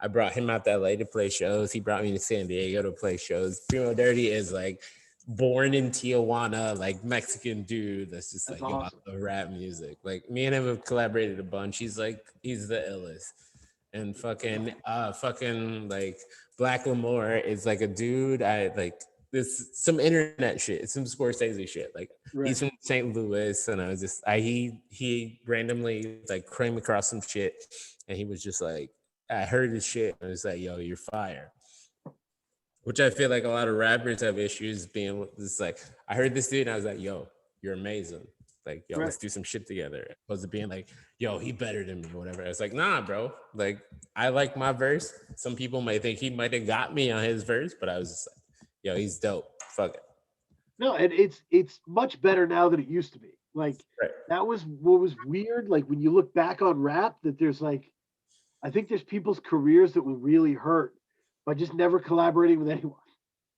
I brought him out to LA to play shows. He brought me to San Diego to play shows. Primo Dirty is like born in Tijuana, like Mexican dude. That's just like, awesome. Yo, I love rap music. Like, me and him have collaborated a bunch. He's the illest. And fucking like Black Lamore is like a dude. I like this some internet shit, some Scorsese shit. Like, he's from St. Louis, and I was just he randomly like came across some shit, and he was just like, I heard his shit, and I was like, yo, you're fire. Which I feel like a lot of rappers have issues being with this. Like, I heard this dude, and I was like, yo, you're amazing. Like, yo, let's do some shit together. As opposed to being like, yo, he better than me or whatever. It's like, nah, bro. Like, I like my verse. Some people might think he might have got me on his verse, but I was just like, yo, he's dope. Fuck it. No, and it's much better now than it used to be. Like that was what was weird. Like when you look back on rap, that there's like, I think there's people's careers that were really hurt by just never collaborating with anyone.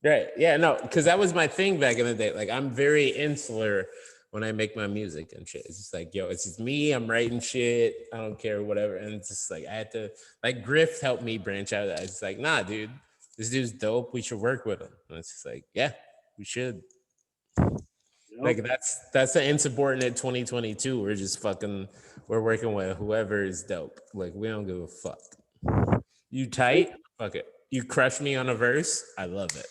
Right. Yeah, no, because that was my thing back in the day. Like, I'm very insular when I make my music and shit. It's just like, yo, it's just me. I'm writing shit. I don't care, whatever. And it's just like, I had to, like, Griff helped me branch out of that. It's like, nah, dude, this dude's dope. We should work with him. And it's just like, yeah, we should. Like, that's the insubordinate 2022. We're just fucking, we're working with whoever is dope. Like, we don't give a fuck. You tight? Fuck it. You crush me on a verse? I love it.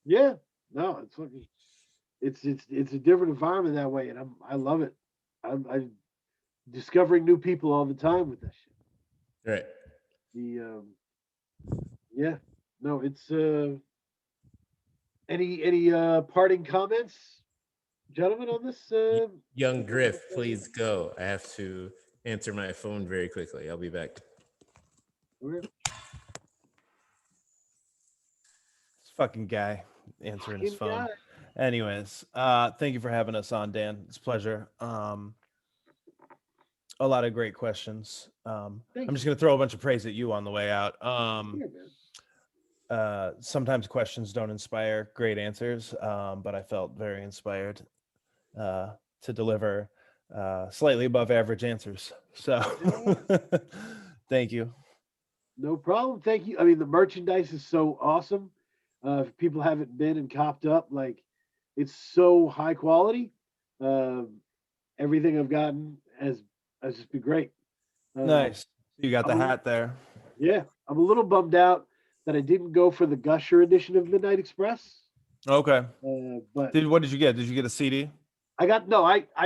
Yeah, no, it's fucking, it's a different environment that way, and I love it. I'm discovering new people all the time with that shit. Right. The yeah, no, it's any parting comments, gentlemen, on this? Young Griff, please go. I have to answer my phone very quickly. I'll be back. Okay. This fucking guy answering his phone. Guy. Anyways, thank you for having us on, Dan. It's a pleasure. A lot of great questions. I'm just gonna throw a bunch of praise at you on the way out. Sometimes questions don't inspire great answers, but I felt very inspired to deliver slightly above average answers. So thank you. No problem. Thank you. I mean, the merchandise is so awesome. If people haven't been and copped up, like, it's so high quality. Everything I've gotten has just been great. Nice. You got the hat there. Yeah, I'm a little bummed out that I didn't go for the Gusher edition of Midnight Express. Okay. But what did you get? Did you get a CD? I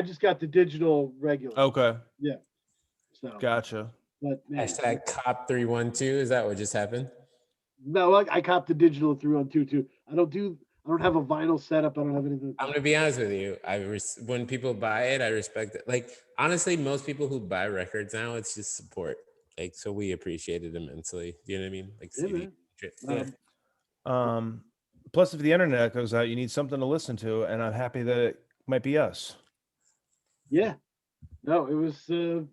just got the digital regular. Okay. Yeah. So gotcha. But man, hashtag cop 312. Is that what just happened? No, I copped the digital 312 too. I don't have a vinyl setup. I don't have anything. I'm gonna be honest with you. When people buy it, I respect it. Like, honestly, most people who buy records now, it's just support. Like, so we appreciate it immensely. You know what I mean? Like, CD. Yeah. Plus, if the internet goes out, you need something to listen to, and I'm happy that it might be us. Yeah. No, it was an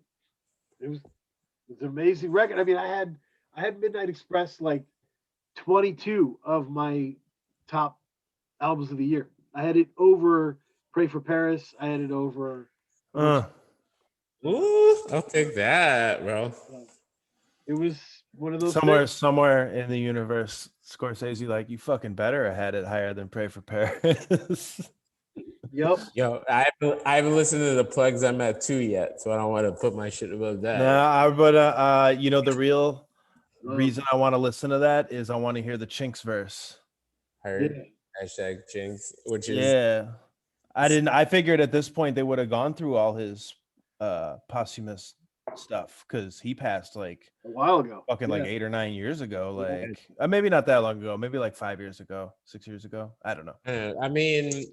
amazing record. I mean, I had Midnight Express like 22 of my top albums of the year. I had it over Pray for Paris. I had it over. Ooh, I'll take that, bro. It was one of those somewhere in the universe. Scorcese, like, you fucking better have had it higher than Pray for Paris. Yep. Yo, I haven't listened to the plugs I'm at 2 yet, so I don't want to put my shit above that. No, but you know, the real reason I want to listen to that is I want to hear the Chinks verse. Heard. Yeah. Hashtag Chinks, which is I figured at this point they would have gone through all his posthumous stuff, because he passed like a while ago, fucking like 8 or 9 years ago, like maybe not that long ago, maybe like 5 years ago, 6 years ago, I don't know. I mean,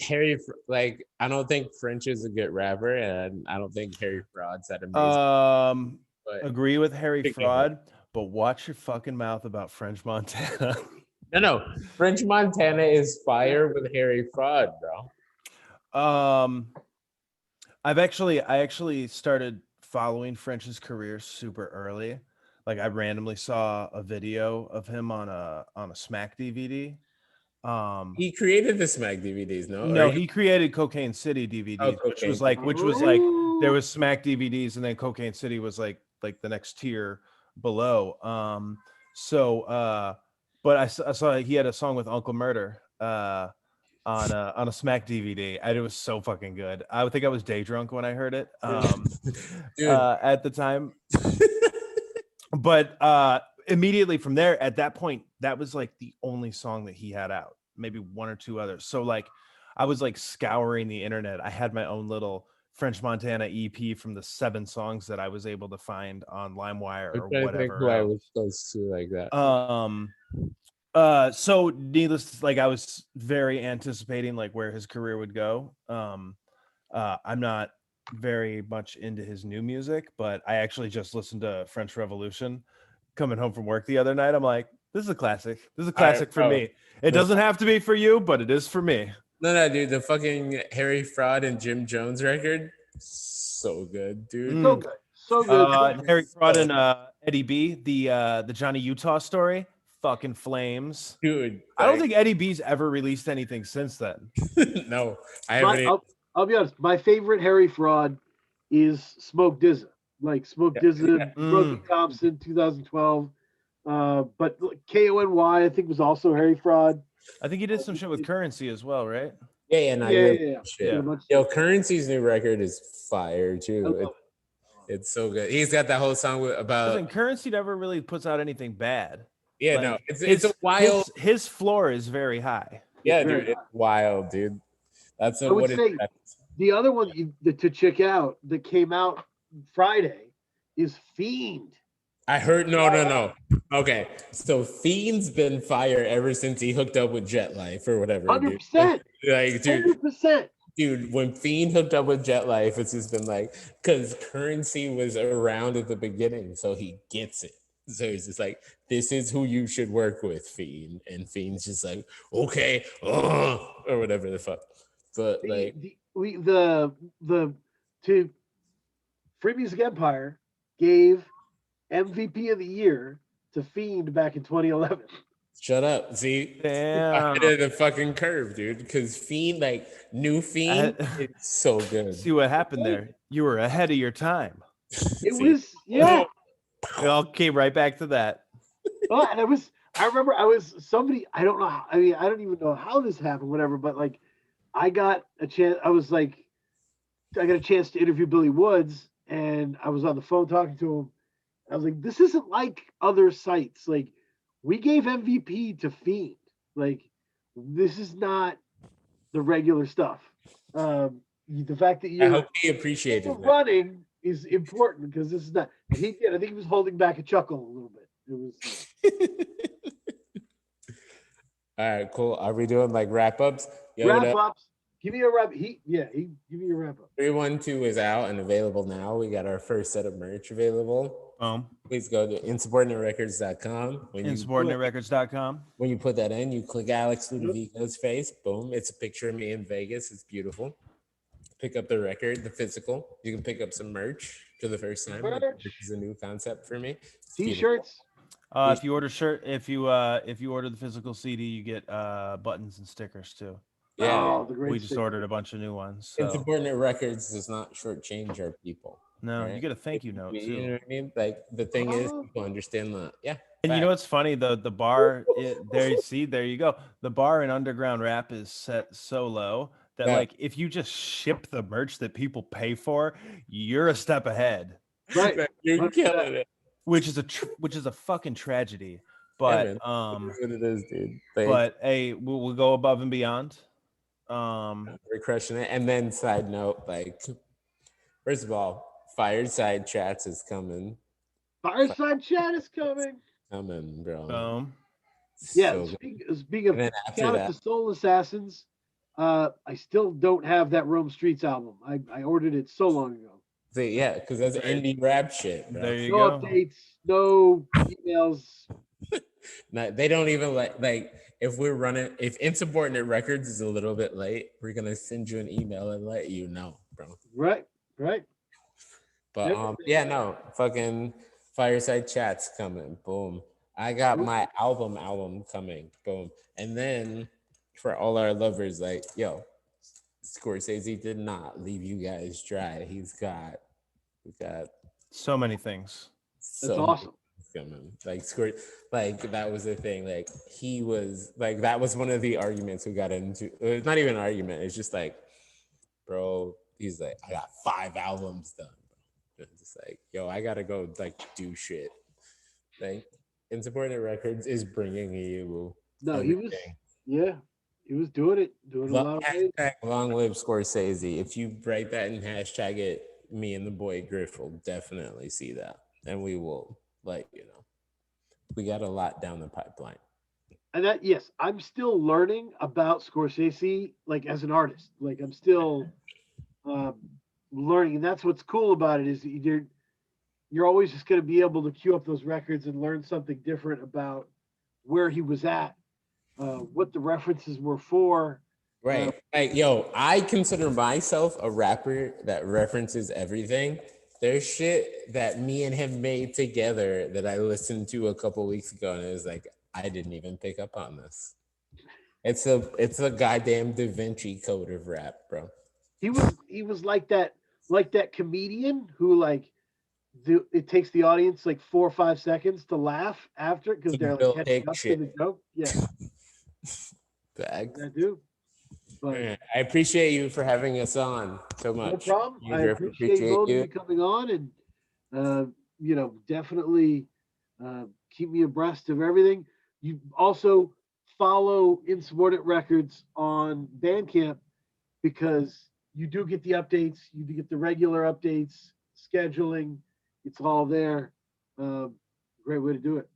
Harry, like, I don't think French is a good rapper, and I don't think Harry Fraud's that amazing. Agree with Harry Fraud, but watch your fucking mouth about French Montana. No, French Montana is fire with Harry Fraud, bro. I actually started following French's career super early. Like, I randomly saw a video of him on a Smack DVD. He created the Smack DVDs, no? No, he created Cocaine City DVDs, which was like there was Smack DVDs, and then Cocaine City was like the next tier below. But I saw he had a song with Uncle Murder on a Smack DVD, and it was so fucking good. I think I was day drunk when I heard it at the time. But immediately from there, at that point, that was like the only song that he had out, maybe one or two others. So like, I was like scouring the internet. I had my own little French Montana EP from the 7 songs that I was able to find on LimeWire or whatever. I was close to like that. So needless, like, I was very anticipating like where his career would go. I'm not very much into his new music, but I actually just listened to French Revolution coming home from work the other night. I'm like, this is a classic. This is a classic for me. It doesn't have to be for you, but it is for me. No, dude, the fucking Harry Fraud and Jim Jones record, so good, dude. So good. So good. Harry Fraud and Eddie B, the Johnny Utah story, fucking flames. Dude, I don't think Eddie B's ever released anything since then. No, I haven't. I'll be honest. My favorite Harry Fraud is Smoke DZA. Like Smoke DZA, Broken Thompson, 2012. But KONY, I think, was also Harry Fraud. I think he did some shit with Currency as well, right? Yeah. Yo, Currency's new record is fire too. It's so good. He's got that whole song about. Listen, Currency never really puts out anything bad. Yeah, like, no, it's a wild. His floor is very high. Yeah, dude, it's wild, dude. That's I would say the other one to check out that came out Friday is Fiend. I heard no. Okay, so Fiend's been fire ever since he hooked up with Jet Life or whatever. 100%. Like, dude, 100%. Dude, when Fiend hooked up with Jet Life, it's just been like, because Currency was around at the beginning, so he gets it. So he's just like, this is who you should work with, Fiend. And Fiend's just like, okay, or whatever the fuck. But the Free Music Empire gave MVP of the year to Fiend back in 2011. Shut up. See? Damn. Ahead of the fucking curve, dude. Because Fiend, like, new Fiend, it's so good. See what happened there? You were ahead of your time. It was, yeah. It all came right back to that. Oh, and I remember I was somebody, I don't know. I mean, I don't even know how this happened, whatever, but like, I got a chance. I got a chance to interview Billy Woods, and I was on the phone talking to him. I was like, this isn't like other sites. Like, we gave MVP to Fiend. Like, this is not the regular stuff. The fact that I hope he appreciated that. Running is important because this is not. I think he was holding back a chuckle a little bit. It was. All right, cool. Are we doing like wrap ups? Wrap ups. Give me a wrap. Give me a wrap up. 312 is out and available now. We got our first set of merch available. Please go to insubordinaterecords.com. Insubordinaterecords.com. When you put that in, you click Alex Ludovico's face. Boom. It's a picture of me in Vegas. It's beautiful. Pick up the record, the physical. You can pick up some merch for the first time. This is a new concept for me. T-shirts. If you order the physical CD, you get buttons and stickers too. Yeah, we just ordered a bunch of new ones. So. Insubordinate Records does not shortchange our people. No, right? You get a thank you note too. You know what I mean? Like the thing is, people understand that. Yeah. And you know what's funny? The bar there you go. The bar in underground rap is set so low that like if you just ship the merch that people pay for, you're a step ahead. Right. You're killing it. Which is a fucking tragedy. But what it is, dude. But hey, we'll go above and beyond. We're crushing it. And then side note, like, first of all, Fireside Chats is coming. Fireside Chat is coming. Coming, bro. Yeah, so speaking of shout out to Soul Assassins, I still don't have that Rome Streets album. I ordered it so long ago. See, yeah, because that's indie rap shit. Bro. There you go. No updates, no emails. No, they don't even like if Insubordinate Records is a little bit late, we're gonna send you an email and let you know, bro. Right. But fucking Fireside Chats coming. Boom. I got my album coming. Boom. And then for all our lovers, like, yo, Scorcese did not leave you guys dry. We got so many things. That's awesome. Coming. Like that was the thing. Like he was like that was one of the arguments we got into. It's not even an argument. It's just like, bro, he's like, I got 5 albums done. It's just like, yo, I gotta go like do shit. Like Insubordinate Records is bringing you. No, he was doing it. Doing a lot of things. Long live Scorcese. If you write that and hashtag it, me and the boy Griff will definitely see that, and we will. Like, you know, we got a lot down the pipeline. And that, yes, I'm still learning about Scorcese, like as an artist. Like I'm still learning, and that's what's cool about it is you're always just going to be able to queue up those records and learn something different about where he was at, what the references were for. Right. Like, yo, I consider myself a rapper that references everything. There's shit that me and him made together that I listened to a couple weeks ago, and it was like, I didn't even pick up on this. It's a goddamn Da Vinci Code of rap, bro. He was like that comedian who it takes the audience like 4 or 5 seconds to laugh after because they're like catching up to the joke. Yeah. Bags. I do. But I appreciate you for having us on so much. No problem. I appreciate both of you coming on, and definitely keep me abreast of everything. You also follow Insubordinate Records on Bandcamp because you do get the updates. You do get the regular updates, scheduling. It's all there. Great way to do it.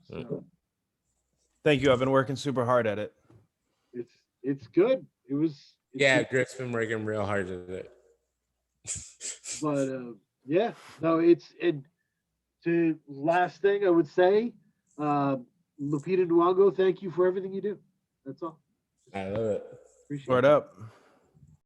So, thank you. I've been working super hard at it. It's good. Griff's been working real hard at it. But yeah, no, the last thing I would say, Lupita Nyong'o, thank you for everything you do. That's all. I love it. Appreciate Word it. up.